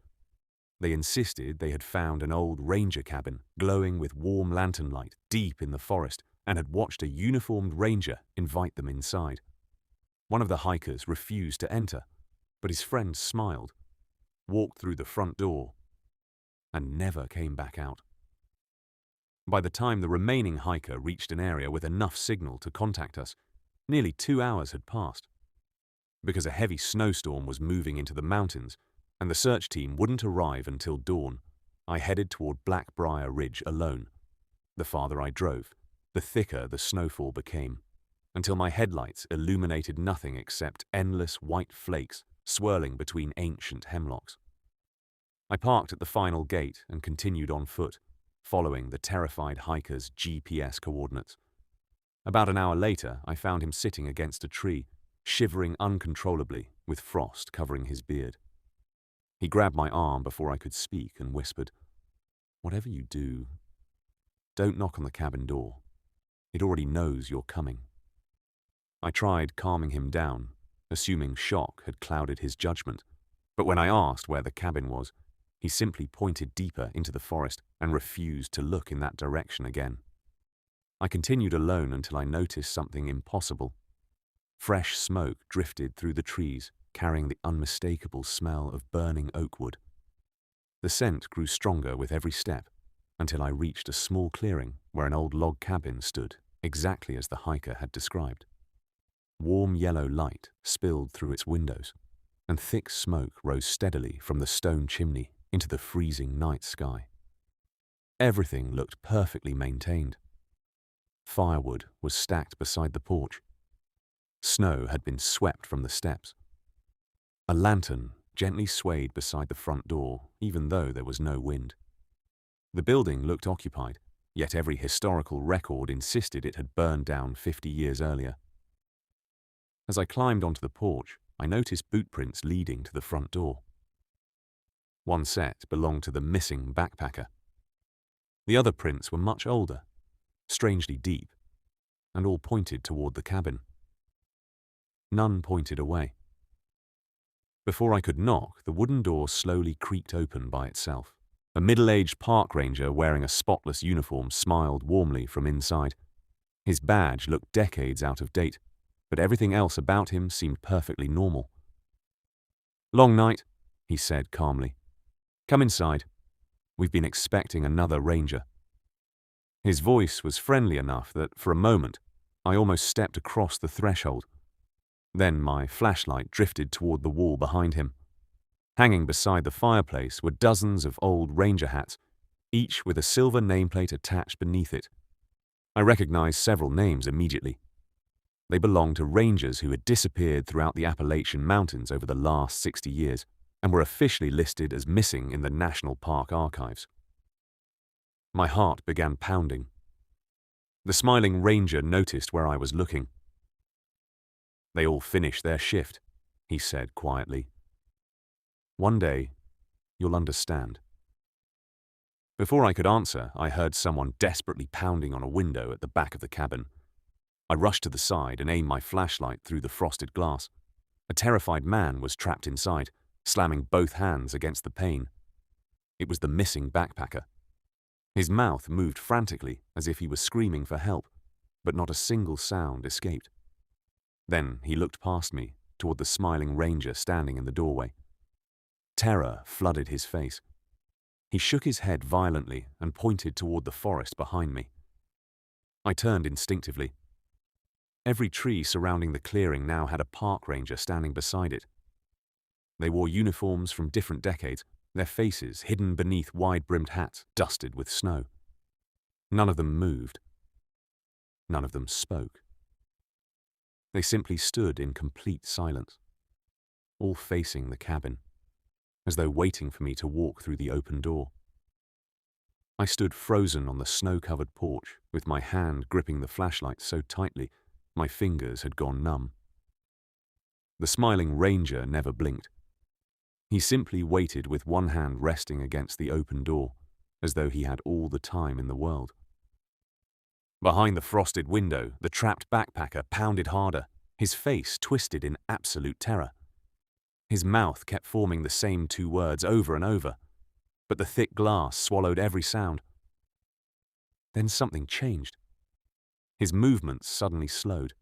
They insisted they had found an old ranger cabin glowing with warm lantern light deep in the forest and had watched a uniformed ranger invite them inside. One of the hikers refused to enter, but his friend smiled, walked through the front door, and never came back out. By the time the remaining hiker reached an area with enough signal to contact us, nearly 2 hours had passed. Because a heavy snowstorm was moving into the mountains and the search team wouldn't arrive until dawn, I headed toward Blackbriar Ridge alone. The farther I drove, the thicker the snowfall became, until my headlights illuminated nothing except endless white flakes swirling between ancient hemlocks. I parked at the final gate and continued on foot, following the terrified hiker's GPS coordinates. About an hour later, I found him sitting against a tree, shivering uncontrollably with frost covering his beard. He grabbed my arm before I could speak and whispered, "Whatever you do, don't knock on the cabin door. It already knows you're coming." I tried calming him down, assuming shock had clouded his judgment, but when I asked where the cabin was, he simply pointed deeper into the forest and refused to look in that direction again. I continued alone until I noticed something impossible. Fresh smoke drifted through the trees, carrying the unmistakable smell of burning oak wood. The scent grew stronger with every step, until I reached a small clearing where an old log cabin stood, exactly as the hiker had described. Warm yellow light spilled through its windows, and thick smoke rose steadily from the stone chimney into the freezing night sky. Everything looked perfectly maintained. Firewood was stacked beside the porch. Snow had been swept from the steps. A lantern gently swayed beside the front door, even though there was no wind. The building looked occupied, yet every historical record insisted it had burned down 50 years earlier. As I climbed onto the porch, I noticed boot prints leading to the front door. One set belonged to the missing backpacker. The other prints were much older, strangely deep, and all pointed toward the cabin. None pointed away. Before I could knock, the wooden door slowly creaked open by itself. A middle-aged park ranger wearing a spotless uniform smiled warmly from inside. His badge looked decades out of date, but everything else about him seemed perfectly normal. "Long night," he said calmly. "Come inside. We've been expecting another ranger." His voice was friendly enough that, for a moment, I almost stepped across the threshold. Then my flashlight drifted toward the wall behind him. Hanging beside the fireplace were dozens of old ranger hats, each with a silver nameplate attached beneath it. I recognized several names immediately. They belonged to rangers who had disappeared throughout the Appalachian Mountains over the last 60 years and were officially listed as missing in the National Park archives. My heart began pounding. The smiling ranger noticed where I was looking. "They all finished their shift," he said quietly. "One day, you'll understand." Before I could answer, I heard someone desperately pounding on a window at the back of the cabin. I rushed to the side and aimed my flashlight through the frosted glass. A terrified man was trapped inside, slamming both hands against the pane. It was the missing backpacker. His mouth moved frantically as if he was screaming for help, but not a single sound escaped. Then he looked past me, toward the smiling ranger standing in the doorway. Terror flooded his face. He shook his head violently and pointed toward the forest behind me. I turned instinctively. Every tree surrounding the clearing now had a park ranger standing beside it. They wore uniforms from different decades, their faces hidden beneath wide-brimmed hats dusted with snow. None of them moved. None of them spoke. They simply stood in complete silence, all facing the cabin, as though waiting for me to walk through the open door. I stood frozen on the snow-covered porch, with my hand gripping the flashlight so tightly my fingers had gone numb. The smiling ranger never blinked. He simply waited with one hand resting against the open door, as though he had all the time in the world. Behind the frosted window, the trapped backpacker pounded harder, his face twisted in absolute terror. His mouth kept forming the same two words over and over, but the thick glass swallowed every sound. Then something changed. His movements suddenly slowed.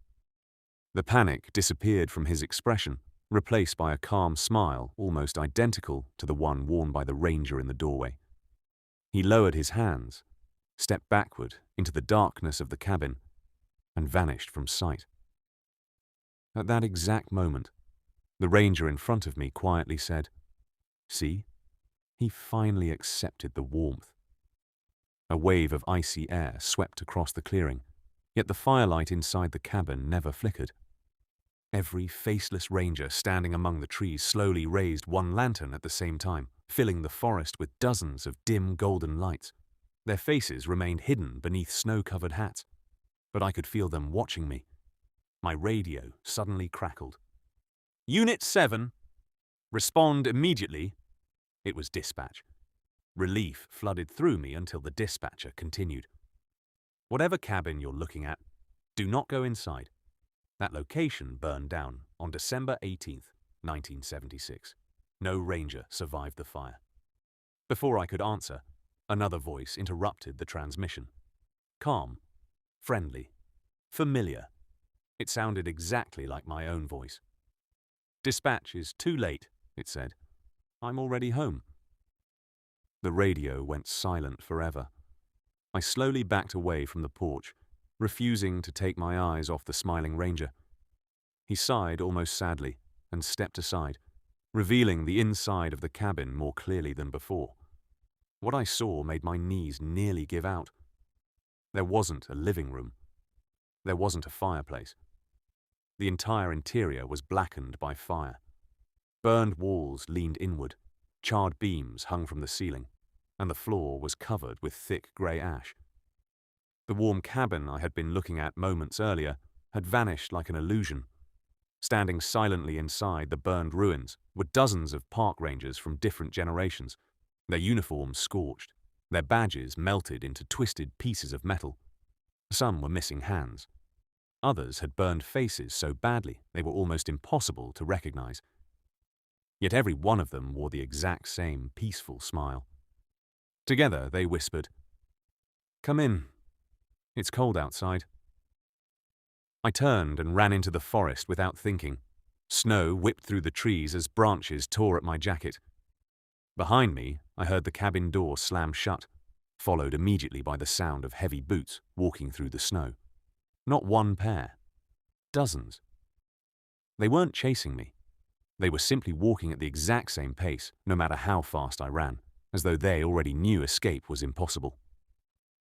The panic disappeared from his expression, replaced by a calm smile almost identical to the one worn by the ranger in the doorway. He lowered his hands, stepped backward into the darkness of the cabin, and vanished from sight. At that exact moment, the ranger in front of me quietly said, "See, he finally accepted the warmth." A wave of icy air swept across the clearing, yet the firelight inside the cabin never flickered. Every faceless ranger standing among the trees slowly raised one lantern at the same time, filling the forest with dozens of dim golden lights. Their faces remained hidden beneath snow-covered hats, but I could feel them watching me. My radio suddenly crackled. "Unit 7, respond immediately." It was dispatch. Relief flooded through me until the dispatcher continued. "Whatever cabin you're looking at, do not go inside. That location burned down on December 18th, 1976. No ranger survived the fire." Before I could answer, another voice interrupted the transmission. Calm, friendly, familiar. It sounded exactly like my own voice. "Dispatch is too late," it said. "I'm already home." The radio went silent forever. I slowly backed away from the porch, refusing to take my eyes off the smiling ranger. He sighed almost sadly and stepped aside, revealing the inside of the cabin more clearly than before. What I saw made my knees nearly give out. There wasn't a living room. There wasn't a fireplace. The entire interior was blackened by fire. Burned walls leaned inward, charred beams hung from the ceiling, and the floor was covered with thick grey ash. The warm cabin I had been looking at moments earlier had vanished like an illusion. Standing silently inside the burned ruins were dozens of park rangers from different generations, their uniforms scorched, their badges melted into twisted pieces of metal. Some were missing hands. Others had burned faces so badly they were almost impossible to recognize. Yet every one of them wore the exact same peaceful smile. Together they whispered, "Come in. It's cold outside." I turned and ran into the forest without thinking. Snow whipped through the trees as branches tore at my jacket. Behind me, I heard the cabin door slam shut, followed immediately by the sound of heavy boots walking through the snow. Not one pair. Dozens. They weren't chasing me. They were simply walking at the exact same pace, no matter how fast I ran, as though they already knew escape was impossible.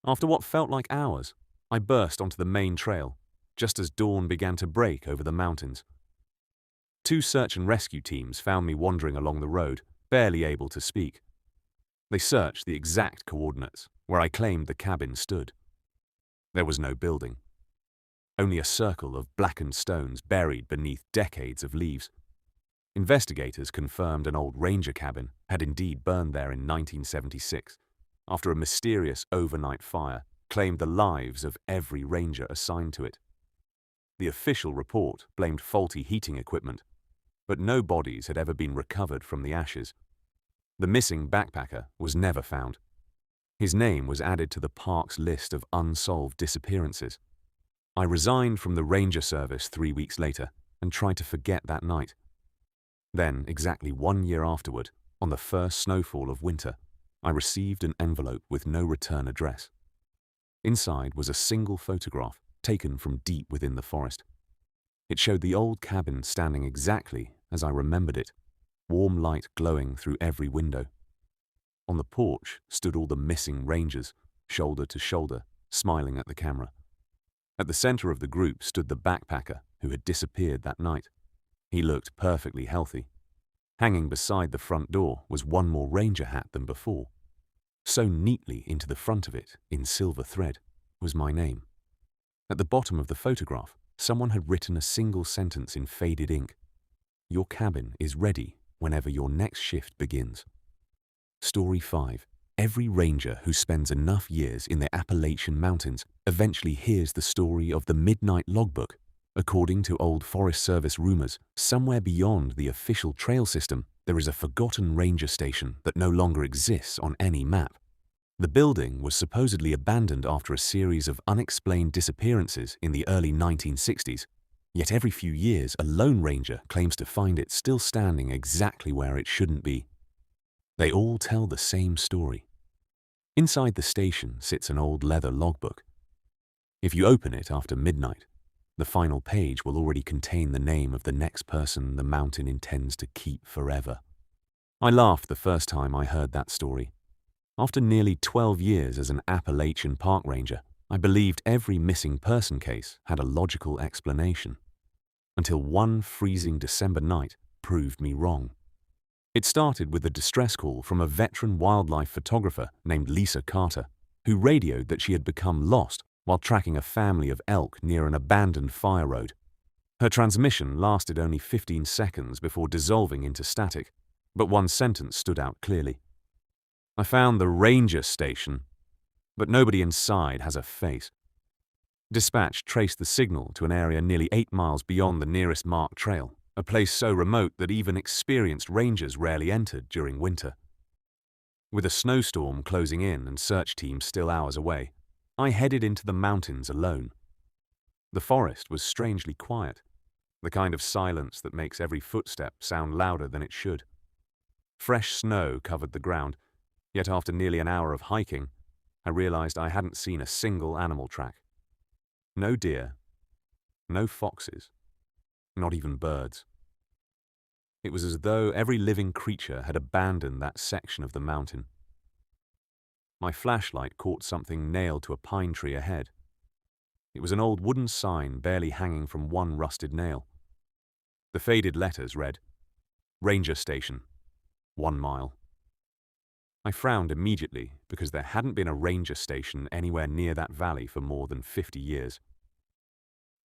After what felt like hours, I burst onto the main trail, just as dawn began to break over the mountains. 2 search and rescue teams found me wandering along the road, barely able to speak. They searched the exact coordinates where I claimed the cabin stood. There was no building. Only a circle of blackened stones buried beneath decades of leaves. Investigators confirmed an old ranger cabin had indeed burned there in 1976, after a mysterious overnight fire claimed the lives of every ranger assigned to it. The official report blamed faulty heating equipment, but no bodies had ever been recovered from the ashes. The missing backpacker was never found. His name was added to the park's list of unsolved disappearances. I resigned from the ranger service 3 weeks later and tried to forget that night. Then, exactly 1 year afterward, on the first snowfall of winter, I received an envelope with no return address. Inside was a single photograph taken from deep within the forest. It showed the old cabin standing exactly as I remembered it, warm light glowing through every window. On the porch stood all the missing rangers, shoulder to shoulder, smiling at the camera. At the center of the group stood the backpacker who had disappeared that night. He looked perfectly healthy. Hanging beside the front door was one more ranger hat than before. Sewn neatly into the front of it, in silver thread, was my name. At the bottom of the photograph, someone had written a single sentence in faded ink. "Your cabin is ready whenever your next shift begins." Story 5. Every ranger who spends enough years in the Appalachian Mountains eventually hears the story of the Midnight Logbook. According to old Forest Service rumors, somewhere beyond the official trail system, there is a forgotten ranger station that no longer exists on any map. The building was supposedly abandoned after a series of unexplained disappearances in the early 1960s, yet every few years a lone ranger claims to find it still standing exactly where it shouldn't be. They all tell the same story. Inside the station sits an old leather logbook. If you open it after midnight, the final page will already contain the name of the next person the mountain intends to keep forever. I laughed the first time I heard that story. After nearly 12 years as an Appalachian Park Ranger, I believed every missing person case had a logical explanation, until one freezing December night proved me wrong. It started with a distress call from a veteran wildlife photographer named Lisa Carter, who radioed that she had become lost while tracking a family of elk near an abandoned fire road. Her transmission lasted only 15 seconds before dissolving into static, but one sentence stood out clearly. I found the ranger station, but nobody inside has a face. Dispatch traced the signal to an area nearly 8 miles beyond the nearest marked trail, a place so remote that even experienced rangers rarely entered during winter. With a snowstorm closing in and search teams still hours away, I headed into the mountains alone. The forest was strangely quiet, the kind of silence that makes every footstep sound louder than it should. Fresh snow covered the ground, yet after nearly an hour of hiking, I realized I hadn't seen a single animal track. No deer, no foxes, not even birds. It was as though every living creature had abandoned that section of the mountain. My flashlight caught something nailed to a pine tree ahead. It was an old wooden sign barely hanging from one rusted nail. The faded letters read, "Ranger Station, 1 mile." I frowned immediately because there hadn't been a ranger station anywhere near that valley for more than 50 years.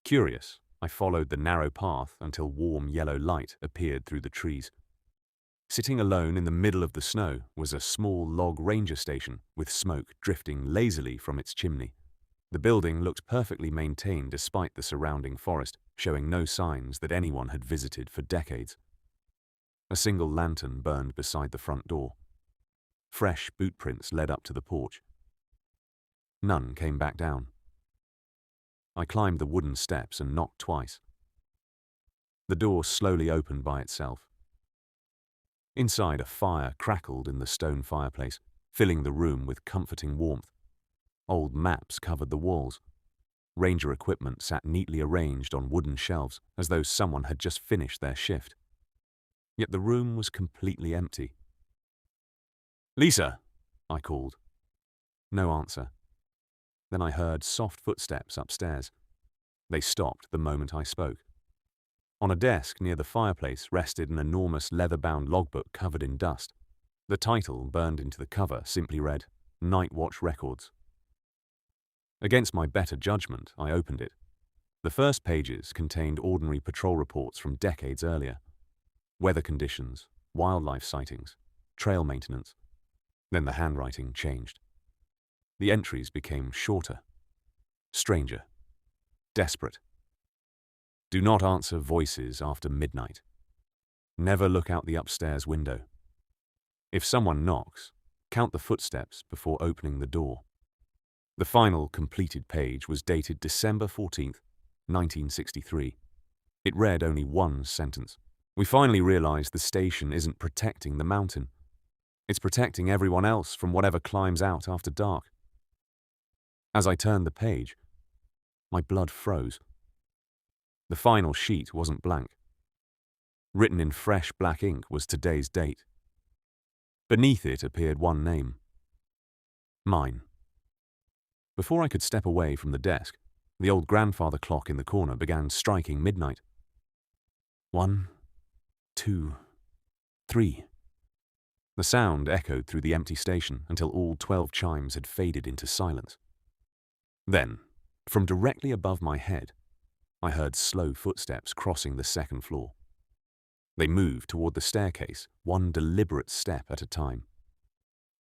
Curious, I followed the narrow path until warm yellow light appeared through the trees. Sitting alone in the middle of the snow was a small log ranger station with smoke drifting lazily from its chimney. The building looked perfectly maintained despite the surrounding forest, showing no signs that anyone had visited for decades. A single lantern burned beside the front door. Fresh boot prints led up to the porch. None came back down. I climbed the wooden steps and knocked twice. The door slowly opened by itself. Inside, a fire crackled in the stone fireplace, filling the room with comforting warmth. Old maps covered the walls. Ranger equipment sat neatly arranged on wooden shelves, as though someone had just finished their shift. Yet the room was completely empty. "Lisa," I called. No answer. Then I heard soft footsteps upstairs. They stopped the moment I spoke. On a desk near the fireplace rested an enormous leather-bound logbook covered in dust. The title, burned into the cover, simply read, "Night Watch Records." Against my better judgment, I opened it. The first pages contained ordinary patrol reports from decades earlier. Weather conditions, wildlife sightings, trail maintenance. Then the handwriting changed. The entries became shorter, stranger, desperate. Do not answer voices after midnight. Never look out the upstairs window. If someone knocks, count the footsteps before opening the door. The final completed page was dated December 14th, 1963. It read only one sentence. "We finally realized the station isn't protecting the mountain. It's protecting everyone else from whatever climbs out after dark." As I turned the page, my blood froze. The final sheet wasn't blank. Written in fresh black ink was today's date. Beneath it appeared one name. Mine. Before I could step away from the desk, the old grandfather clock in the corner began striking midnight. 1, 2, 3. The sound echoed through the empty station until all 12 chimes had faded into silence. Then, from directly above my head, I heard slow footsteps crossing the second floor. They moved toward the staircase, one deliberate step at a time.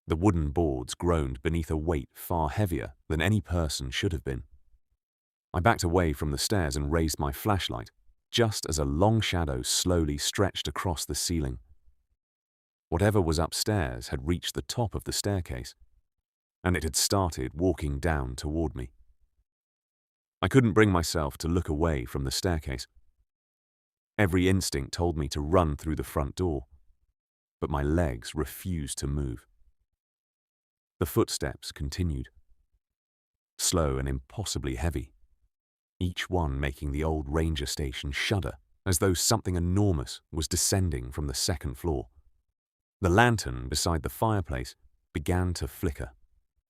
The wooden boards groaned beneath a weight far heavier than any person should have been. I backed away from the stairs and raised my flashlight, just as a long shadow slowly stretched across the ceiling. Whatever was upstairs had reached the top of the staircase. and it had started walking down toward me. I couldn't bring myself to look away from the staircase. Every instinct told me to run through the front door, but my legs refused to move. The footsteps continued, slow and impossibly heavy, each one making the old ranger station shudder as though something enormous was descending from the second floor. The lantern beside the fireplace began to flicker,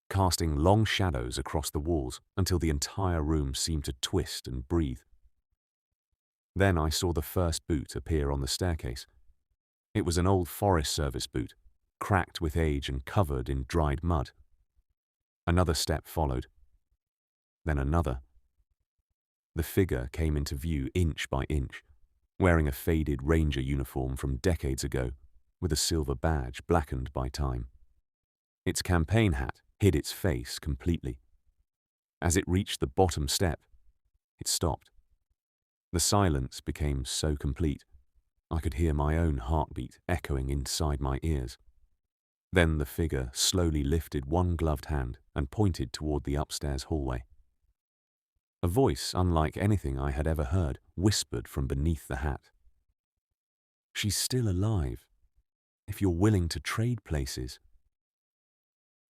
casting long shadows across the walls until the entire room seemed to twist and breathe. Then I saw the first boot appear on the staircase. It was an old Forest Service boot, cracked with age and covered in dried mud. Another step followed, then another. The figure came into view inch by inch, wearing a faded ranger uniform from decades ago, with a silver badge blackened by time. Its campaign hat hid its face completely. As it reached the bottom step, it stopped. The silence became so complete, I could hear my own heartbeat echoing inside my ears. Then the figure slowly lifted one gloved hand and pointed toward the upstairs hallway. A voice unlike anything I had ever heard whispered from beneath the hat. "She's still alive, if you're willing to trade places."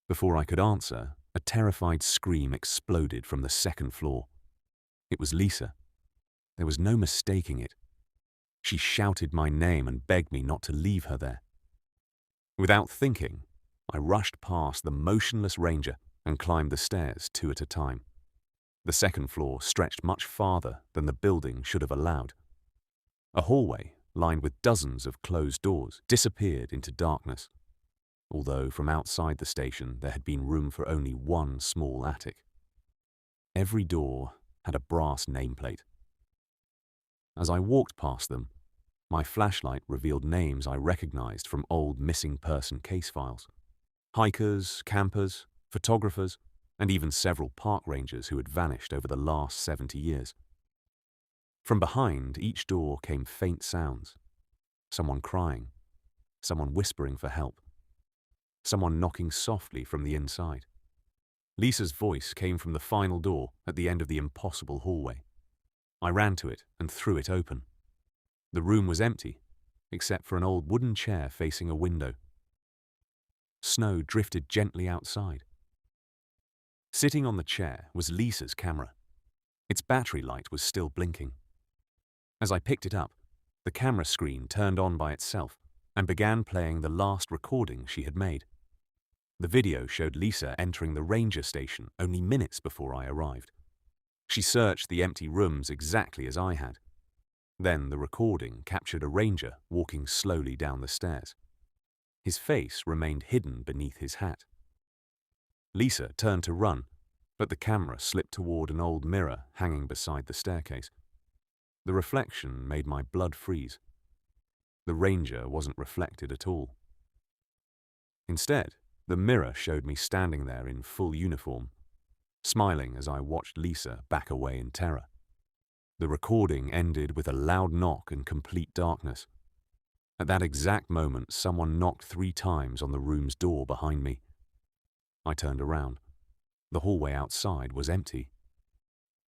Before I could answer, a terrified scream exploded from the second floor. It was Lisa. There was no mistaking it. She shouted my name and begged me not to leave her there. Without thinking, I rushed past the motionless ranger and climbed the stairs 2 at a time. The second floor stretched much farther than the building should have allowed. A hallway, lined with dozens of closed doors, disappeared into darkness, although from outside the station there had been room for only one small attic. Every door had a brass nameplate. As I walked past them, my flashlight revealed names I recognized from old missing person case files. Hikers, campers, photographers, and even several park rangers who had vanished over the last 70 years. From behind each door came faint sounds. Someone crying, someone whispering for help, someone knocking softly from the inside. Lisa's voice came from the final door at the end of the impossible hallway. I ran to it and threw it open. The room was empty, except for an old wooden chair facing a window. Snow drifted gently outside. Sitting on the chair was Lisa's camera. Its battery light was still blinking. As I picked it up, the camera screen turned on by itself and began playing the last recording she had made. The video showed Lisa entering the ranger station only minutes before I arrived. She searched the empty rooms exactly as I had. Then the recording captured a ranger walking slowly down the stairs. His face remained hidden beneath his hat. Lisa turned to run, but the camera slipped toward an old mirror hanging beside the staircase. The reflection made my blood freeze. The ranger wasn't reflected at all. Instead, the mirror showed me standing there in full uniform, smiling as I watched Lisa back away in terror. The recording ended with a loud knock and complete darkness. At that exact moment, someone knocked 3 times on the room's door behind me. I turned around. The hallway outside was empty.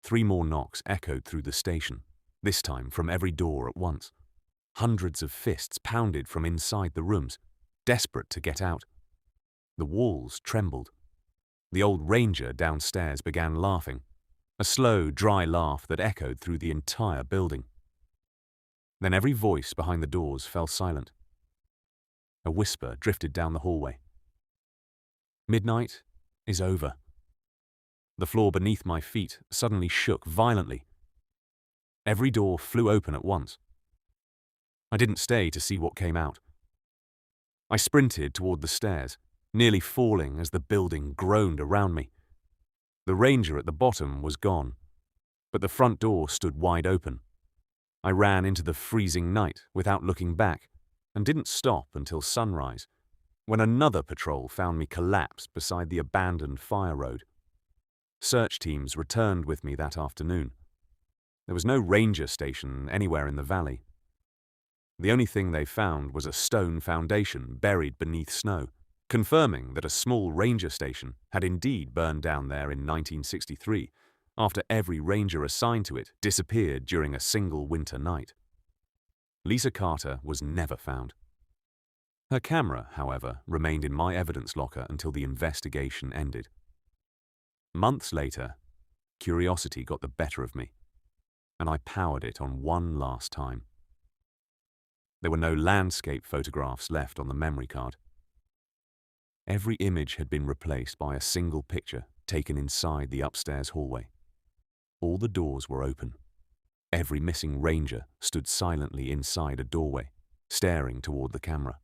3 more knocks echoed through the station, this time from every door at once. Hundreds of fists pounded from inside the rooms, desperate to get out. The walls trembled. The old ranger downstairs began laughing, a slow, dry laugh that echoed through the entire building. Then every voice behind the doors fell silent. A whisper drifted down the hallway. Midnight is over. The floor beneath my feet suddenly shook violently. Every door flew open at once. I didn't stay to see what came out. I sprinted toward the stairs, nearly falling as the building groaned around me. The ranger at the bottom was gone, but the front door stood wide open. I ran into the freezing night without looking back and didn't stop until sunrise, when another patrol found me collapsed beside the abandoned fire road. Search teams returned with me that afternoon. There was no ranger station anywhere in the valley. The only thing they found was a stone foundation buried beneath snow, confirming that a small ranger station had indeed burned down there in 1963 after every ranger assigned to it disappeared during a single winter night. Lisa Carter was never found. Her camera, however, remained in my evidence locker until the investigation ended. Months later, curiosity got the better of me, and I powered it on one last time. There were no landscape photographs left on the memory card. Every image had been replaced by a single picture taken inside the upstairs hallway. All the doors were open. Every missing ranger stood silently inside a doorway, staring toward the camera.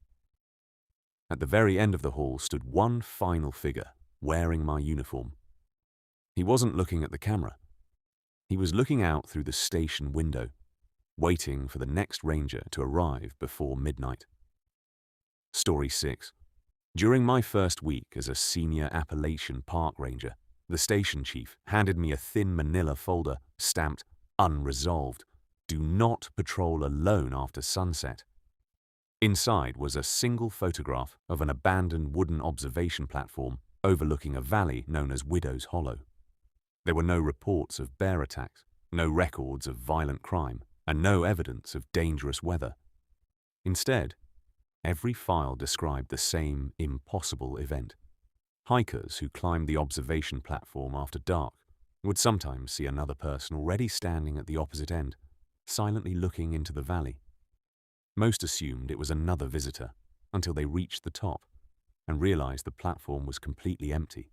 At the very end of the hall stood one final figure, wearing my uniform. He wasn't looking at the camera. He was looking out through the station window, waiting for the next ranger to arrive before midnight. Story 6. During my first week as a senior Appalachian Park Ranger, the station chief handed me a thin manila folder stamped "Unresolved. Do not patrol alone after sunset." Inside was a single photograph of an abandoned wooden observation platform overlooking a valley known as Widow's Hollow. There were no reports of bear attacks, no records of violent crime, and no evidence of dangerous weather. Instead, every file described the same impossible event. Hikers who climbed the observation platform after dark would sometimes see another person already standing at the opposite end, silently looking into the valley. Most assumed it was another visitor until they reached the top and realized the platform was completely empty.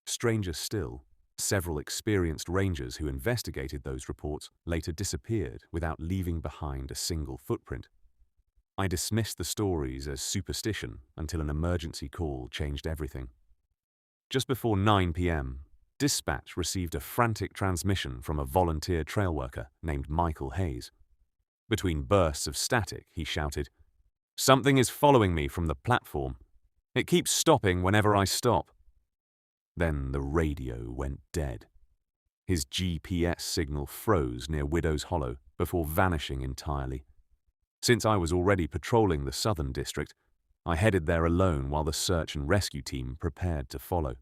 Stranger still, several experienced rangers who investigated those reports later disappeared without leaving behind a single footprint. I dismissed the stories as superstition until an emergency call changed everything. Just before 9 p.m., dispatch received a frantic transmission from a volunteer trail worker named Michael Hayes. Between bursts of static, he shouted, "Something is following me from the platform. It keeps stopping whenever I stop." Then the radio went dead. His GPS signal froze near Widow's Hollow before vanishing entirely. Since I was already patrolling the southern district, I headed there alone while the search and rescue team prepared to follow.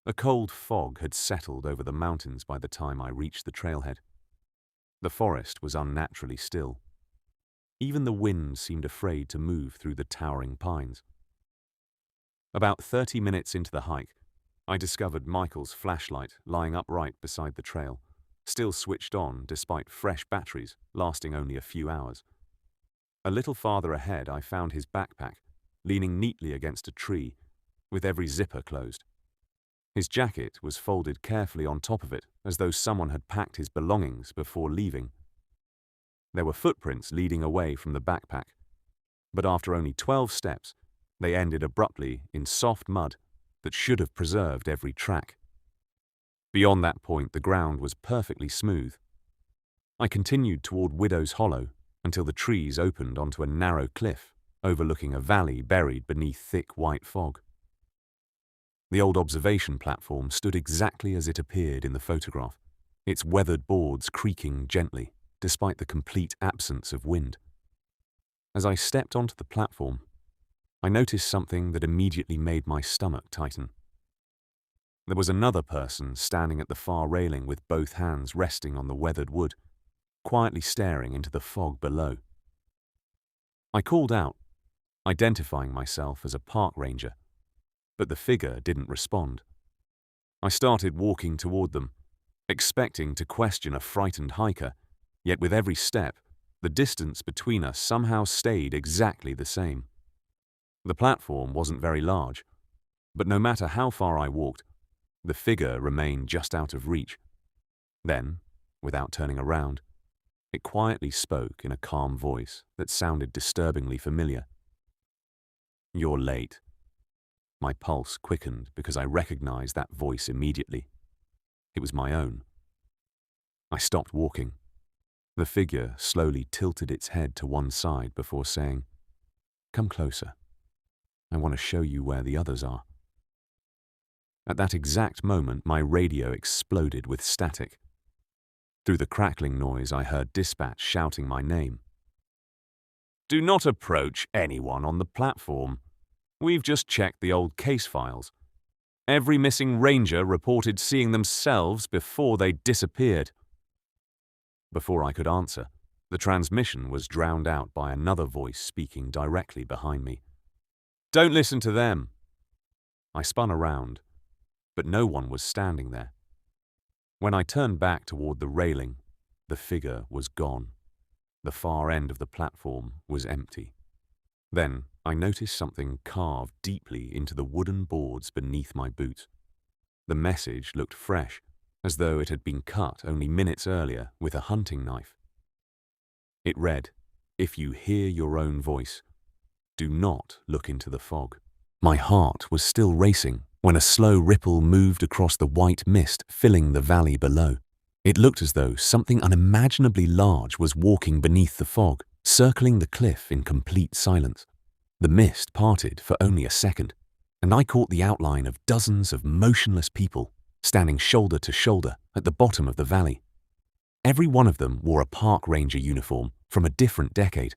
A cold fog had settled over the mountains by the time I reached the trailhead. The forest was unnaturally still. Even the wind seemed afraid to move through the towering pines. About 30 minutes into the hike, I discovered Michael's flashlight lying upright beside the trail, still switched on despite fresh batteries lasting only a few hours. A little farther ahead, I found his backpack, leaning neatly against a tree, with every zipper closed. His jacket was folded carefully on top of it, as though someone had packed his belongings before leaving. There were footprints leading away from the backpack, but after only 12 steps, they ended abruptly in soft mud that should have preserved every track. Beyond that point, the ground was perfectly smooth. I continued toward Widow's Hollow until the trees opened onto a narrow cliff overlooking a valley buried beneath thick white fog. The old observation platform stood exactly as it appeared in the photograph, its weathered boards creaking gently despite the complete absence of wind. As I stepped onto the platform, I noticed something that immediately made my stomach tighten. There was another person standing at the far railing with both hands resting on the weathered wood, quietly staring into the fog below. I called out, identifying myself as a park ranger, but the figure didn't respond. I started walking toward them, expecting to question a frightened hiker, yet with every step, the distance between us somehow stayed exactly the same. The platform wasn't very large, but no matter how far I walked, the figure remained just out of reach. Then, without turning around, it quietly spoke in a calm voice that sounded disturbingly familiar. "You're late." My pulse quickened because I recognized that voice immediately. It was my own. I stopped walking. The figure slowly tilted its head to one side before saying, "Come closer. I want to show you where the others are." At that exact moment, my radio exploded with static. Through the crackling noise, I heard dispatch shouting my name. "Do not approach anyone on the platform. We've just checked the old case files. Every missing ranger reported seeing themselves before they disappeared. Before I could answer, the transmission was drowned out by another voice speaking directly behind me. Don't listen to them. I spun around, but no one was standing there. When I turned back toward the railing, the figure was gone. The far end of the platform was empty. Then I noticed something carved deeply into the wooden boards beneath my boot. The message looked fresh, as though it had been cut only minutes earlier with a hunting knife. It read, "If you hear your own voice, do not look into the fog." My heart was still racing when a slow ripple moved across the white mist filling the valley below. It looked as though something unimaginably large was walking beneath the fog, circling the cliff in complete silence. The mist parted for only a second, and I caught the outline of dozens of motionless people standing shoulder to shoulder at the bottom of the valley. Every one of them wore a park ranger uniform from a different decade.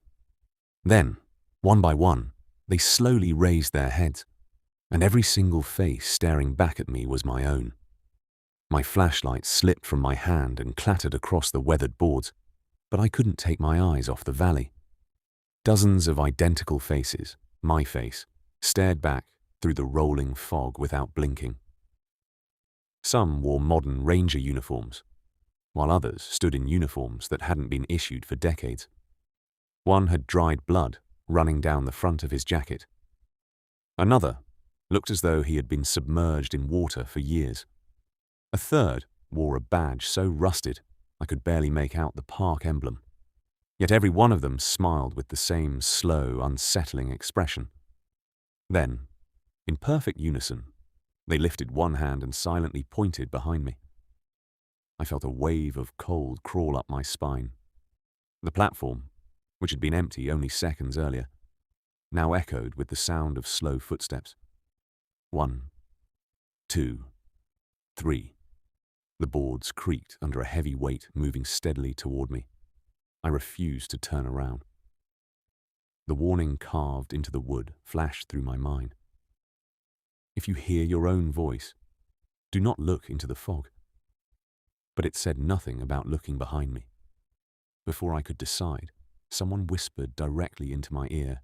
Then, one by one, they slowly raised their heads, and every single face staring back at me was my own. My flashlight slipped from my hand and clattered across the weathered boards, but I couldn't take my eyes off the valley. Dozens of identical faces, my face, stared back through the rolling fog without blinking. Some wore modern ranger uniforms, while others stood in uniforms that hadn't been issued for decades. One had dried blood running down the front of his jacket. Another looked as though he had been submerged in water for years. A third wore a badge so rusted I could barely make out the park emblem. Yet every one of them smiled with the same slow, unsettling expression. Then, in perfect unison, they lifted one hand and silently pointed behind me. I felt a wave of cold crawl up my spine. The platform, which had been empty only seconds earlier, now echoed with the sound of slow footsteps. 1, 2, 3. The boards creaked under a heavy weight moving steadily toward me. I refused to turn around. The warning carved into the wood flashed through my mind. If you hear your own voice, do not look into the fog. But it said nothing about looking behind me. Before I could decide, someone whispered directly into my ear,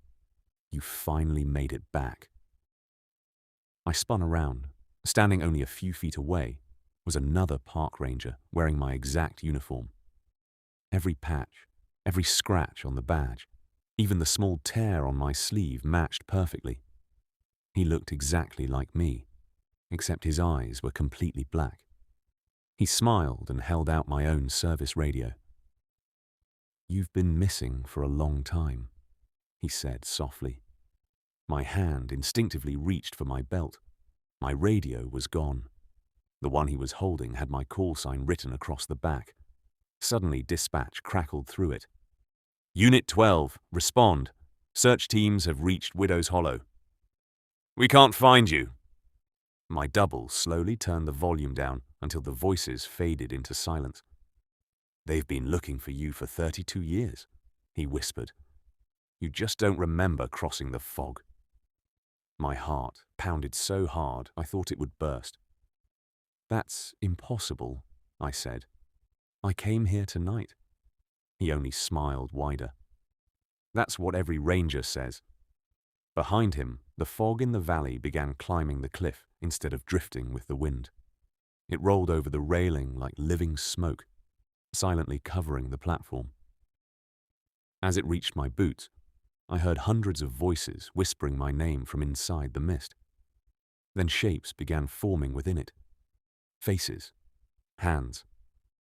"You finally made it back." I spun around. Standing only a few feet away was another park ranger wearing my exact uniform. Every patch, every scratch on the badge, even the small tear on my sleeve matched perfectly. He looked exactly like me, except his eyes were completely black. He smiled and held out my own service radio. "You've been missing for a long time," he said softly. My hand instinctively reached for my belt. My radio was gone. The one he was holding had my call sign written across the back. Suddenly, dispatch crackled through it. "Unit 12, respond. Search teams have reached Widow's Hollow." "We can't find you." My double slowly turned the volume down until the voices faded into silence. "They've been looking for you for 32 years, he whispered. "You just don't remember crossing the fog." My heart pounded so hard I thought it would burst. "That's impossible," I said. "I came here tonight." He only smiled wider. "That's what every ranger says." Behind him, the fog in the valley began climbing the cliff instead of drifting with the wind. It rolled over the railing like living smoke, silently covering the platform. As it reached my boots, I heard hundreds of voices whispering my name from inside the mist. Then shapes began forming within it. Faces, hands,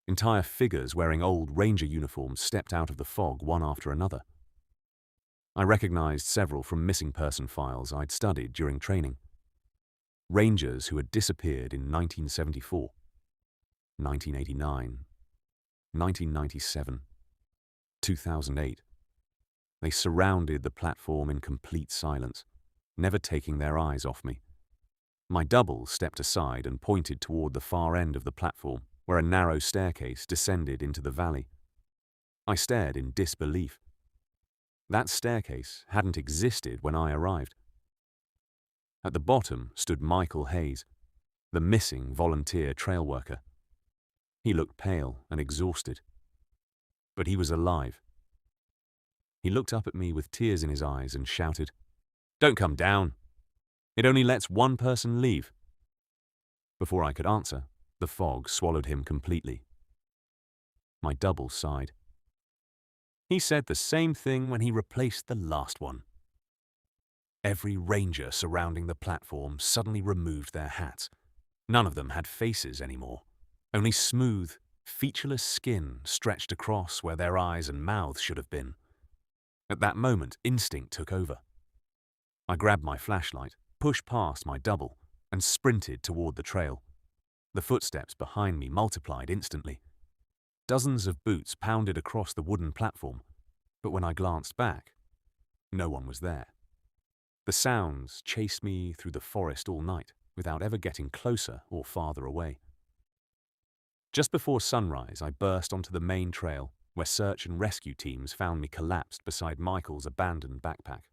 entire figures wearing old ranger uniforms stepped out of the fog one after another. I recognized several from missing person files I'd studied during training. Rangers who had disappeared in 1974, 1989, 1997, 2008. They surrounded the platform in complete silence, never taking their eyes off me. My double stepped aside and pointed toward the far end of the platform, where a narrow staircase descended into the valley. I stared in disbelief. That staircase hadn't existed when I arrived. At the bottom stood Michael Hayes, the missing volunteer trail worker. He looked pale and exhausted, but he was alive. He looked up at me with tears in his eyes and shouted, "Don't come down. It only lets one person leave." Before I could answer, the fog swallowed him completely. My double sighed. He said the same thing when he replaced the last one. Every ranger surrounding the platform suddenly removed their hats. None of them had faces anymore, only smooth, featureless skin stretched across where their eyes and mouths should have been. At that moment, instinct took over. I grabbed my flashlight, pushed past my double, and sprinted toward the trail. The footsteps behind me multiplied instantly. Dozens of boots pounded across the wooden platform, but when I glanced back, no one was there. The sounds chased me through the forest all night without ever getting closer or farther away. Just before sunrise, I burst onto the main trail where search and rescue teams found me collapsed beside Michael's abandoned backpack.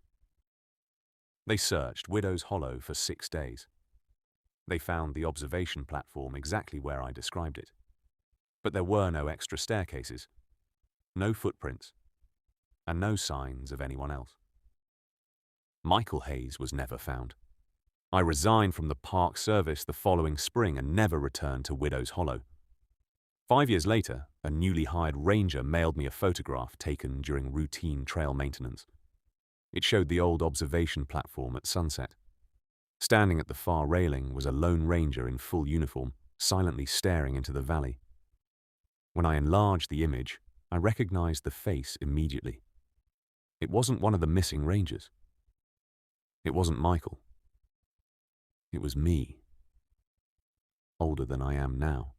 They searched Widow's Hollow for 6 days. They found the observation platform exactly where I described it. But there were no extra staircases, no footprints, and no signs of anyone else. Michael Hayes was never found. I resigned from the Park Service the following spring and never returned to Widow's Hollow. 5 years later, a newly hired ranger mailed me a photograph taken during routine trail maintenance. It showed the old observation platform at sunset. Standing at the far railing was a lone ranger in full uniform, silently staring into the valley. When I enlarged the image, I recognized the face immediately. It wasn't one of the missing rangers. It wasn't Michael. It was me, older than I am now,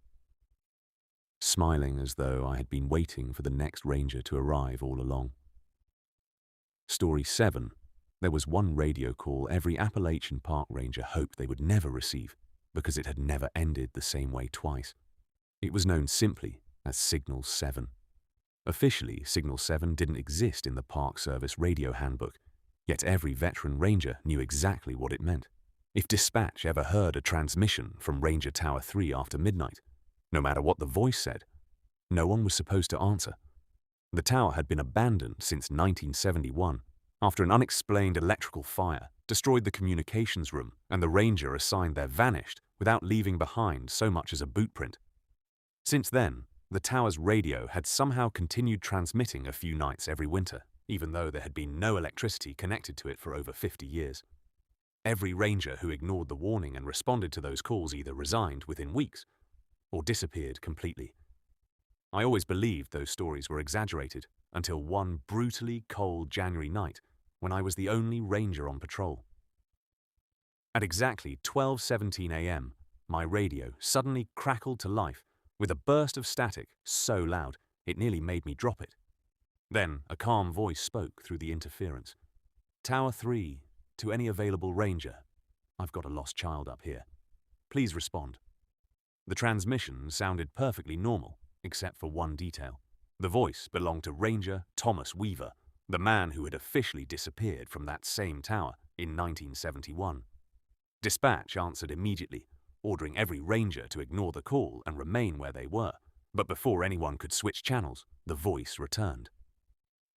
smiling as though I had been waiting for the next ranger to arrive all along. Story 7. There was one radio call every Appalachian Park Ranger hoped they would never receive because it had never ended the same way twice. It was known simply as Signal 7. Officially, Signal 7 didn't exist in the Park Service radio handbook, yet every veteran ranger knew exactly what it meant. If dispatch ever heard a transmission from Ranger Tower 3 after midnight, no matter what the voice said, no one was supposed to answer. The tower had been abandoned since 1971 after an unexplained electrical fire destroyed the communications room and the ranger assigned there vanished without leaving behind so much as a boot print. Since then, the tower's radio had somehow continued transmitting a few nights every winter, even though there had been no electricity connected to it for over 50 years. Every ranger who ignored the warning and responded to those calls either resigned within weeks or disappeared completely. I always believed those stories were exaggerated until one brutally cold January night when I was the only ranger on patrol. At exactly 12:17 a.m., my radio suddenly crackled to life with a burst of static so loud it nearly made me drop it. Then a calm voice spoke through the interference. "Tower 3, to any available ranger. I've got a lost child up here. Please respond." The transmission sounded perfectly normal, except for one detail. The voice belonged to Ranger Thomas Weaver, the man who had officially disappeared from that same tower in 1971. Dispatch answered immediately, ordering every ranger to ignore the call and remain where they were. But before anyone could switch channels, the voice returned.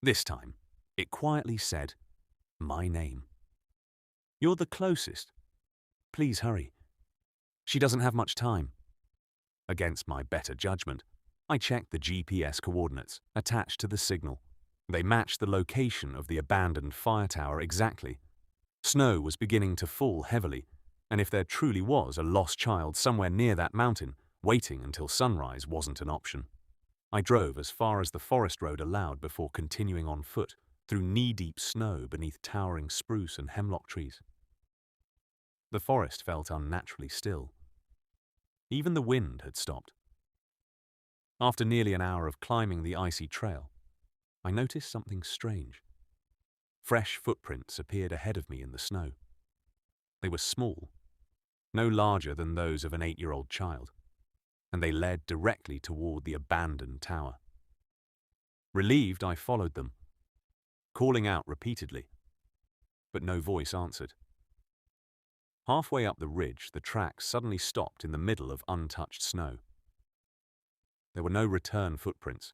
This time, it quietly said, "My name. You're the closest. Please hurry. She doesn't have much time." Against my better judgment, I checked the GPS coordinates attached to the signal. They matched the location of the abandoned fire tower exactly. Snow was beginning to fall heavily, and if there truly was a lost child somewhere near that mountain, waiting until sunrise wasn't an option. I drove as far as the forest road allowed before continuing on foot through knee-deep snow beneath towering spruce and hemlock trees. The forest felt unnaturally still. Even the wind had stopped. After nearly an hour of climbing the icy trail, I noticed something strange. Fresh footprints appeared ahead of me in the snow. They were small, no larger than those of an 8-year-old child, and they led directly toward the abandoned tower. Relieved, I followed them, calling out repeatedly, but no voice answered. Halfway up the ridge, the track suddenly stopped in the middle of untouched snow. There were no return footprints,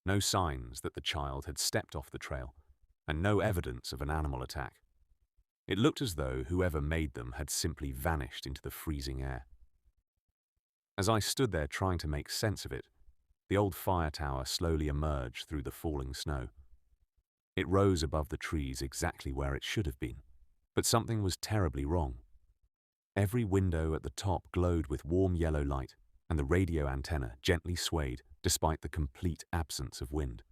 no signs that the child had stepped off the trail, and no evidence of an animal attack. It looked as though whoever made them had simply vanished into the freezing air. As I stood there trying to make sense of it, the old fire tower slowly emerged through the falling snow. It rose above the trees exactly where it should have been, but something was terribly wrong. Every window at the top glowed with warm yellow light, and the radio antenna gently swayed despite the complete absence of wind.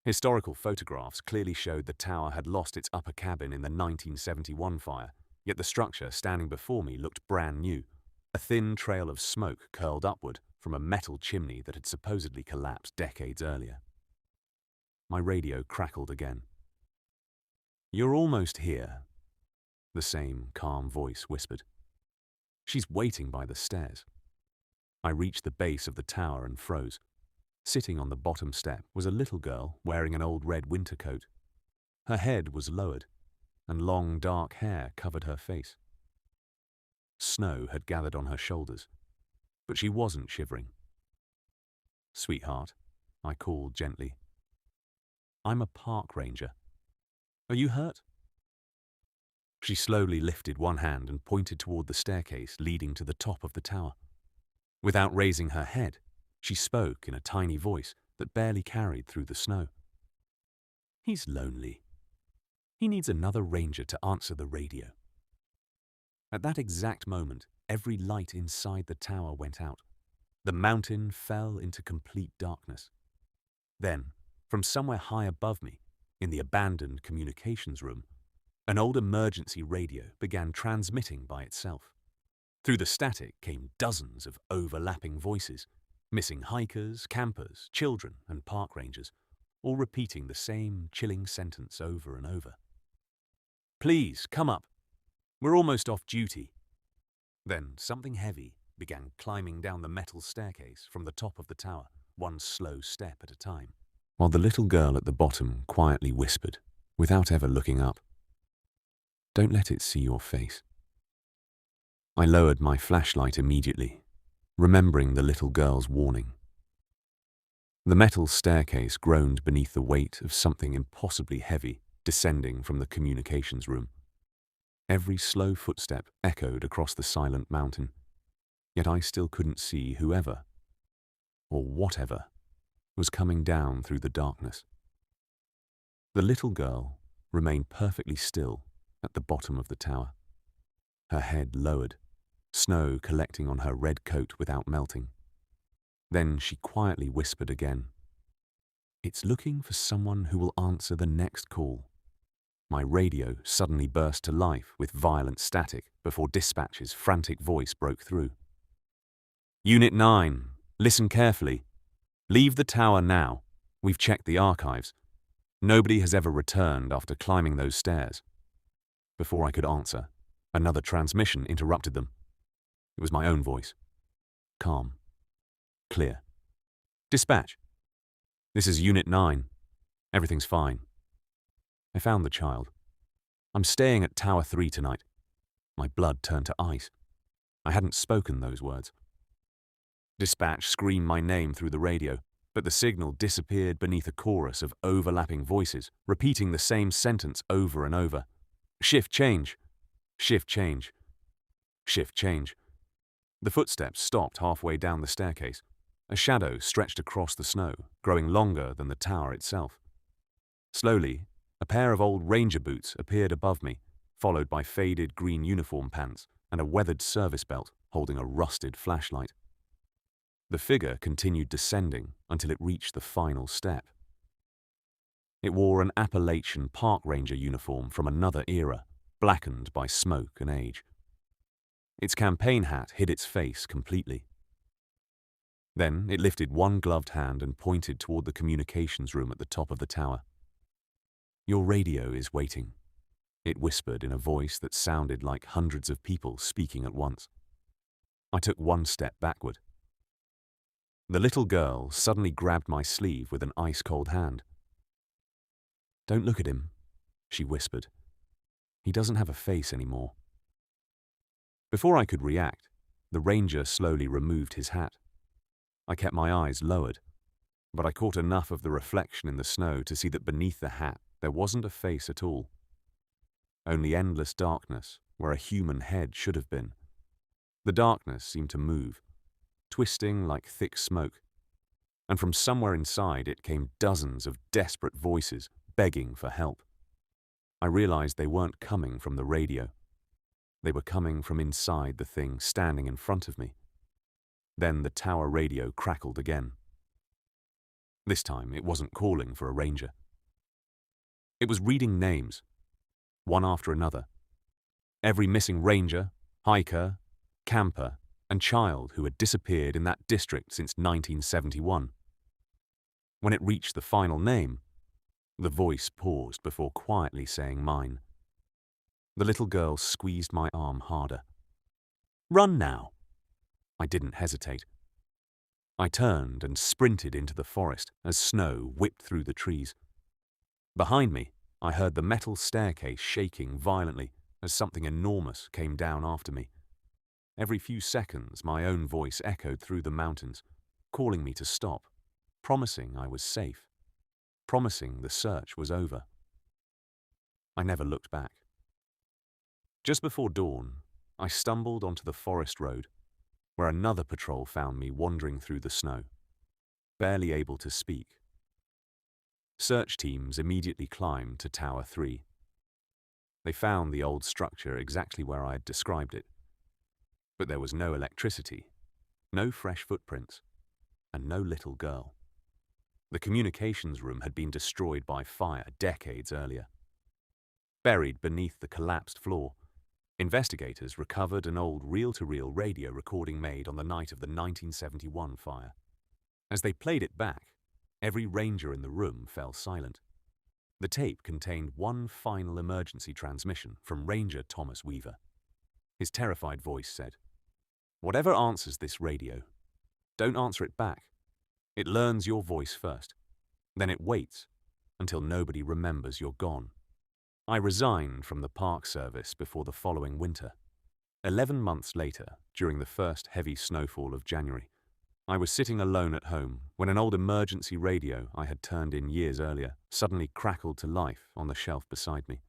Historical photographs clearly showed the tower had lost its upper cabin in the 1971 fire, yet the structure standing before me looked brand new. A thin trail of smoke curled upward from a metal chimney that had supposedly collapsed decades earlier. My radio crackled again. "You're almost here," the same calm voice whispered. "She's waiting by the stairs." I reached the base of the tower and froze. Sitting on the bottom step was a little girl wearing an old red winter coat. Her head was lowered, and long dark hair covered her face. Snow had gathered on her shoulders, but she wasn't shivering. "Sweetheart," I called gently. "I'm a park ranger. Are you hurt?" She slowly lifted one hand and pointed toward the staircase leading to the top of the tower. Without raising her head, she spoke in a tiny voice that barely carried through the snow. "He's lonely. He needs another ranger to answer the radio." At that exact moment, every light inside the tower went out. The mountain fell into complete darkness. Then, from somewhere high above me, in the abandoned communications room, an old emergency radio began transmitting by itself. Through the static came dozens of overlapping voices, missing hikers, campers, children, and park rangers, all repeating the same chilling sentence over and over. "Please, come up. We're almost off duty." Then something heavy began climbing down the metal staircase from the top of the tower, one slow step at a time, while the little girl at the bottom quietly whispered, without ever looking up, "Don't let it see your face." I lowered my flashlight immediately, remembering the little girl's warning. The metal staircase groaned beneath the weight of something impossibly heavy descending from the communications room. Every slow footstep echoed across the silent mountain, yet I still couldn't see whoever, or whatever, was coming down through the darkness. The little girl remained perfectly still at the bottom of the tower, her head lowered, snow collecting on her red coat without melting. Then she quietly whispered again, "It's looking for someone who will answer the next call." My radio suddenly burst to life with violent static before dispatch's frantic voice broke through. "Unit 9, listen carefully. Leave the tower now. We've checked the archives. Nobody has ever returned after climbing those stairs." Before I could answer, another transmission interrupted them. It was my own voice. Calm. Clear. "Dispatch. This is Unit 9. Everything's fine. I found the child. I'm staying at Tower 3 tonight." My blood turned to ice. I hadn't spoken those words. Dispatch screamed my name through the radio, but the signal disappeared beneath a chorus of overlapping voices, repeating the same sentence over and over. "Shift change. Shift change. Shift change." The footsteps stopped halfway down the staircase. A shadow stretched across the snow, growing longer than the tower itself. Slowly, a pair of old ranger boots appeared above me, followed by faded green uniform pants and a weathered service belt holding a rusted flashlight. The figure continued descending until it reached the final step. It wore an Appalachian Park Ranger uniform from another era, blackened by smoke and age. Its campaign hat hid its face completely. Then it lifted one gloved hand and pointed toward the communications room at the top of the tower. "Your radio is waiting," it whispered in a voice that sounded like hundreds of people speaking at once. I took one step backward. The little girl suddenly grabbed my sleeve with an ice-cold hand. "Don't look at him," she whispered. "He doesn't have a face anymore." Before I could react, the ranger slowly removed his hat. I kept my eyes lowered, but I caught enough of the reflection in the snow to see that beneath the hat there wasn't a face at all. Only endless darkness where a human head should have been. The darkness seemed to move, twisting like thick smoke, and from somewhere inside it came dozens of desperate voices begging for help. I realized they weren't coming from the radio. They were coming from inside the thing standing in front of me. Then the tower radio crackled again. This time it wasn't calling for a ranger. It was reading names, one after another. Every missing ranger, hiker, camper, and child who had disappeared in that district since 1971. When it reached the final name, the voice paused before quietly saying mine. The little girl squeezed my arm harder. "Run now." I didn't hesitate. I turned and sprinted into the forest as snow whipped through the trees. Behind me, I heard the metal staircase shaking violently as something enormous came down after me. Every few seconds, my own voice echoed through the mountains, calling me to stop, promising I was safe, promising the search was over. I never looked back. Just before dawn, I stumbled onto the forest road, where another patrol found me wandering through the snow, barely able to speak. Search teams immediately climbed to Tower 3. They found the old structure exactly where I had described it. But there was no electricity, no fresh footprints, and no little girl. The communications room had been destroyed by fire decades earlier. Buried beneath the collapsed floor, investigators recovered an old reel-to-reel radio recording made on the night of the 1971 fire. As they played it back, every ranger in the room fell silent. The tape contained one final emergency transmission from Ranger Thomas Weaver. His terrified voice said, "Whatever answers this radio, don't answer it back. It learns your voice first. Then it waits until nobody remembers you're gone." I resigned from the Park Service before the following winter. 11 months later, during the first heavy snowfall of January, I was sitting alone at home when an old emergency radio I had turned in years earlier suddenly crackled to life on the shelf beside me.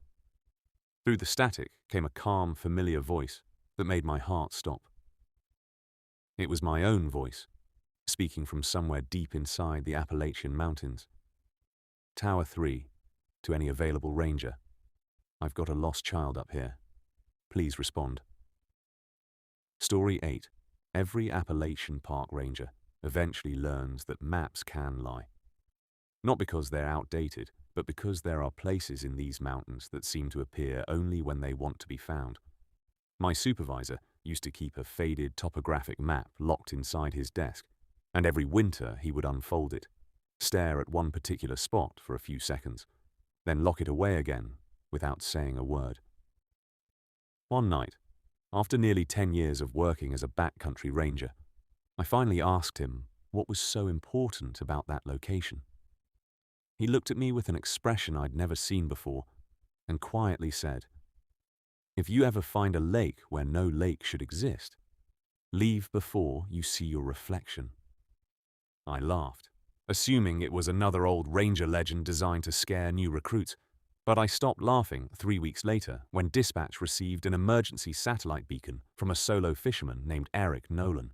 Through the static came a calm, familiar voice that made my heart stop. It was my own voice, speaking from somewhere deep inside the Appalachian Mountains. "Tower 3, to any available ranger. I've got a lost child up here. Please respond." Story 8. Every Appalachian Park Ranger eventually learns that maps can lie. Not because they're outdated, but because there are places in these mountains that seem to appear only when they want to be found. My supervisor used to keep a faded topographic map locked inside his desk, and every winter he would unfold it, stare at one particular spot for a few seconds, then lock it away again without saying a word. One night, after nearly 10 years of working as a backcountry ranger, I finally asked him what was so important about that location. He looked at me with an expression I'd never seen before and quietly said, "If you ever find a lake where no lake should exist, leave before you see your reflection." I laughed, assuming it was another old ranger legend designed to scare new recruits, but I stopped laughing 3 weeks later when dispatch received an emergency satellite beacon from a solo fisherman named Eric Nolan.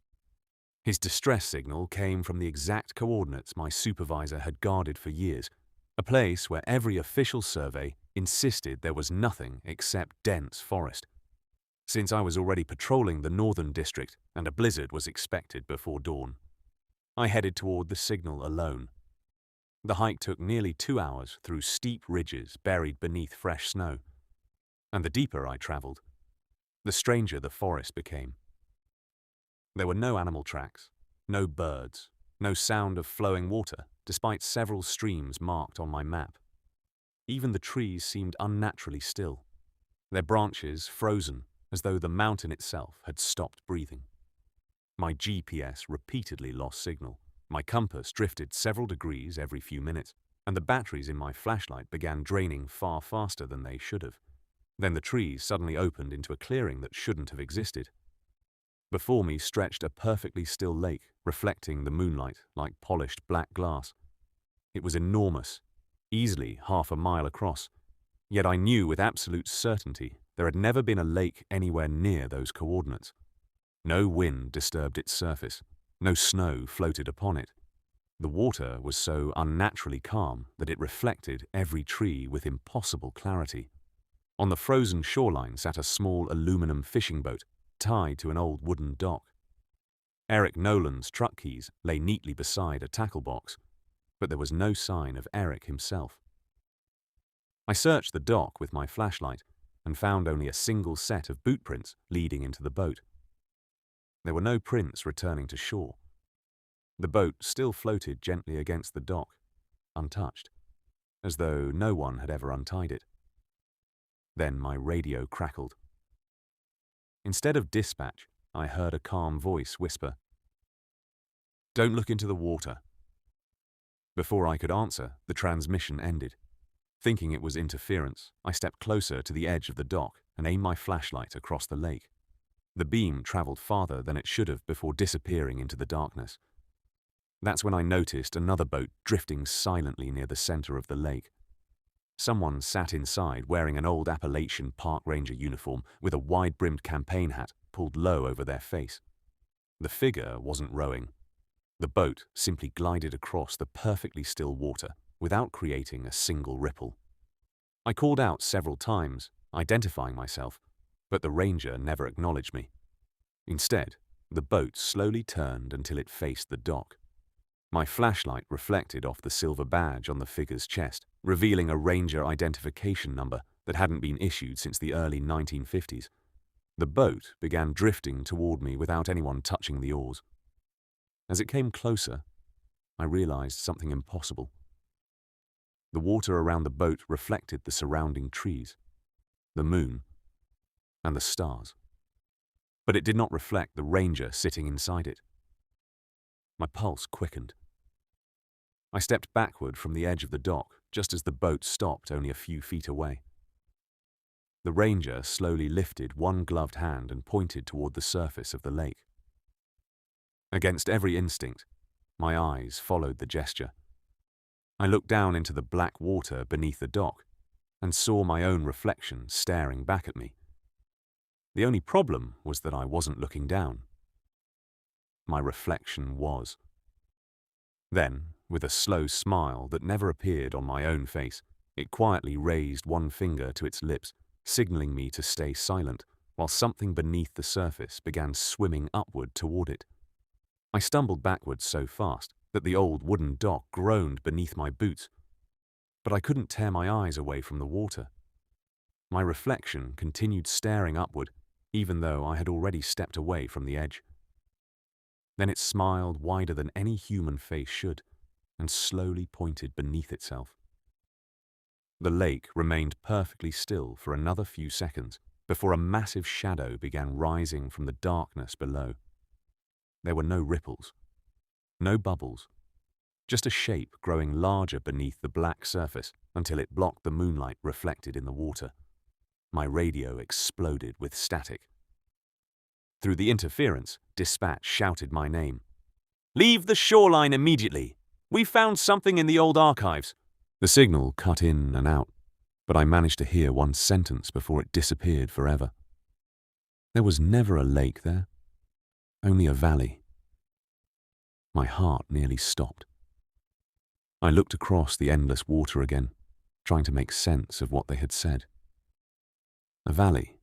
His distress signal came from the exact coordinates my supervisor had guarded for years, a place where every official survey insisted there was nothing except dense forest. Since I was already patrolling the northern district and a blizzard was expected before dawn, I headed toward the signal alone. The hike took nearly 2 hours through steep ridges buried beneath fresh snow, and the deeper I traveled, the stranger the forest became. There were no animal tracks, no birds, no sound of flowing water, despite several streams marked on my map. Even the trees seemed unnaturally still, their branches frozen as though the mountain itself had stopped breathing. My GPS repeatedly lost signal. My compass drifted several degrees every few minutes, and the batteries in my flashlight began draining far faster than they should have. Then the trees suddenly opened into a clearing that shouldn't have existed, Before me stretched a perfectly still lake, reflecting the moonlight like polished black glass. It was enormous, easily half a mile across, yet I knew with absolute certainty there had never been a lake anywhere near those coordinates. No wind disturbed its surface, no snow floated upon it. The water was so unnaturally calm that it reflected every tree with impossible clarity. On the frozen shoreline sat a small aluminum fishing boat, tied to an old wooden dock. Eric Nolan's truck keys lay neatly beside a tackle box, but there was no sign of Eric himself. I searched the dock with my flashlight and found only a single set of boot prints leading into the boat. There were no prints returning to shore. The boat still floated gently against the dock, untouched, as though no one had ever untied it. Then my radio crackled. Instead of dispatch, I heard a calm voice whisper, "Don't look into the water." Before I could answer, the transmission ended. Thinking it was interference, I stepped closer to the edge of the dock and aimed my flashlight across the lake. The beam traveled farther than it should have before disappearing into the darkness. That's when I noticed another boat drifting silently near the center of the lake. Someone sat inside wearing an old Appalachian Park Ranger uniform with a wide-brimmed campaign hat pulled low over their face. The figure wasn't rowing. The boat simply glided across the perfectly still water without creating a single ripple. I called out several times, identifying myself, but the ranger never acknowledged me. Instead, the boat slowly turned until it faced the dock. My flashlight reflected off the silver badge on the figure's chest, revealing a ranger identification number that hadn't been issued since the early 1950s. The boat began drifting toward me without anyone touching the oars. As it came closer, I realized something impossible. The water around the boat reflected the surrounding trees, the moon, and the stars. But it did not reflect the ranger sitting inside it. My pulse quickened. I stepped backward from the edge of the dock just as the boat stopped only a few feet away. The ranger slowly lifted one gloved hand and pointed toward the surface of the lake. Against every instinct, my eyes followed the gesture. I looked down into the black water beneath the dock and saw my own reflection staring back at me. The only problem was that I wasn't looking down. My reflection was. Then, with a slow smile that never appeared on my own face, it quietly raised one finger to its lips, signaling me to stay silent, while something beneath the surface began swimming upward toward it. I stumbled backwards so fast that the old wooden dock groaned beneath my boots, but I couldn't tear my eyes away from the water. My reflection continued staring upward, even though I had already stepped away from the edge. Then it smiled wider than any human face should, and slowly pointed beneath itself. The lake remained perfectly still for another few seconds before a massive shadow began rising from the darkness below. There were no ripples, no bubbles, just a shape growing larger beneath the black surface until it blocked the moonlight reflected in the water. My radio exploded with static. Through the interference, dispatch shouted my name. "Leave the shoreline immediately! We found something in the old archives." The signal cut in and out, but I managed to hear one sentence before it disappeared forever. There was never a lake there, only a valley. My heart nearly stopped. I looked across the endless water again, trying to make sense of what they had said. A valley,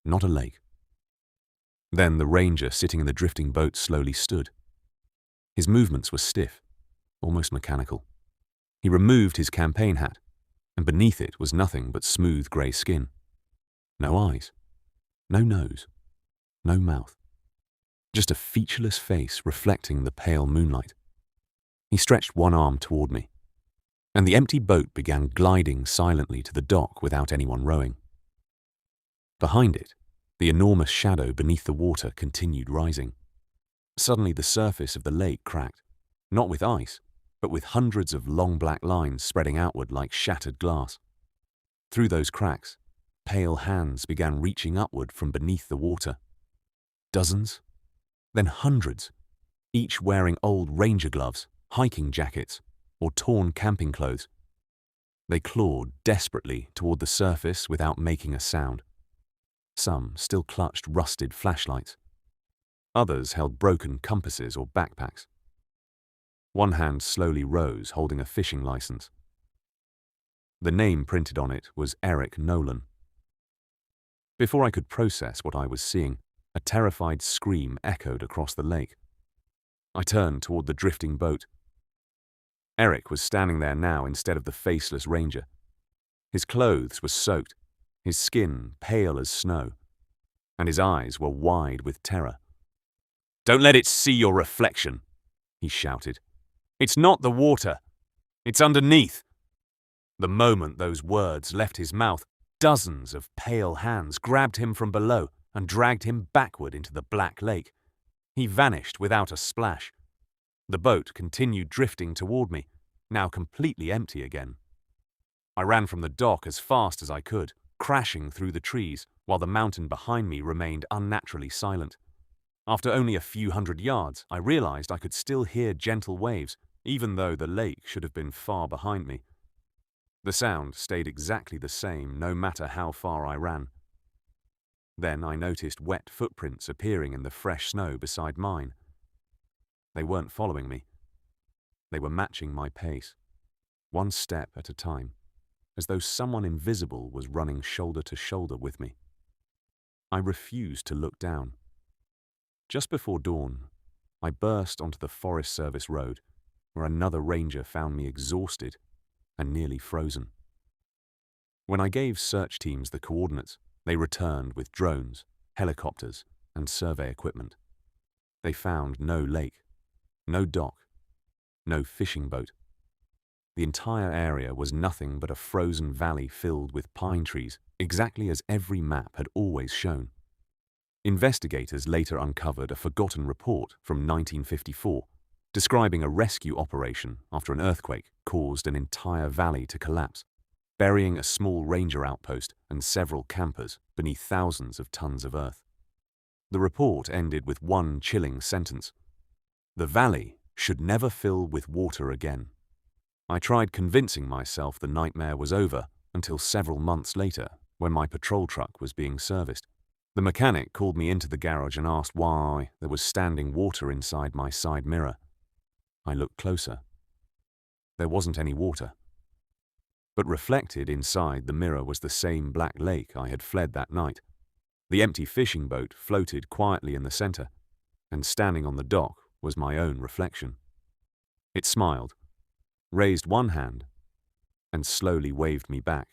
not a lake. Then the ranger sitting in the drifting boat slowly stood. His movements were stiff, almost mechanical. He removed his campaign hat, and beneath it was nothing but smooth grey skin. No eyes, no nose, no mouth. Just a featureless face reflecting the pale moonlight. He stretched one arm toward me, and the empty boat began gliding silently to the dock without anyone rowing. Behind it, the enormous shadow beneath the water continued rising. Suddenly the surface of the lake cracked, not with ice, but with hundreds of long black lines spreading outward like shattered glass. Through those cracks, pale hands began reaching upward from beneath the water. Dozens, then hundreds, each wearing old ranger gloves, hiking jackets, or torn camping clothes. They clawed desperately toward the surface without making a sound. Some still clutched rusted flashlights. Others held broken compasses or backpacks. One hand slowly rose, holding a fishing license. The name printed on it was Eric Nolan. Before I could process what I was seeing, a terrified scream echoed across the lake. I turned toward the drifting boat. Eric was standing there now instead of the faceless ranger. His clothes were soaked, his skin pale as snow, and his eyes were wide with terror. "Don't let it see your reflection," he shouted. "It's not the water. It's underneath." The moment those words left his mouth, dozens of pale hands grabbed him from below and dragged him backward into the black lake. He vanished without a splash. The boat continued drifting toward me, now completely empty again. I ran from the dock as fast as I could, crashing through the trees, while the mountain behind me remained unnaturally silent. After only a few hundred yards, I realized I could still hear gentle waves, even though the lake should have been far behind me. The sound stayed exactly the same no matter how far I ran. Then I noticed wet footprints appearing in the fresh snow beside mine. They weren't following me. They were matching my pace, one step at a time, as though someone invisible was running shoulder to shoulder with me. I refused to look down. Just before dawn, I burst onto the Forest Service road, where another ranger found me exhausted and nearly frozen. When I gave search teams the coordinates, they returned with drones, helicopters, and survey equipment. They found no lake, no dock, no fishing boat. The entire area was nothing but a frozen valley filled with pine trees, exactly as every map had always shown. Investigators later uncovered a forgotten report from 1954 describing a rescue operation after an earthquake caused an entire valley to collapse, burying a small ranger outpost and several campers beneath thousands of tons of earth. The report ended with one chilling sentence: "The valley should never fill with water again." I tried convincing myself the nightmare was over until several months later, when my patrol truck was being serviced. The mechanic called me into the garage and asked why there was standing water inside my side mirror. I looked closer. There wasn't any water. But reflected inside the mirror was the same black lake I had fled that night. The empty fishing boat floated quietly in the center, and standing on the dock was my own reflection. It smiled, raised one hand, and slowly waved me back.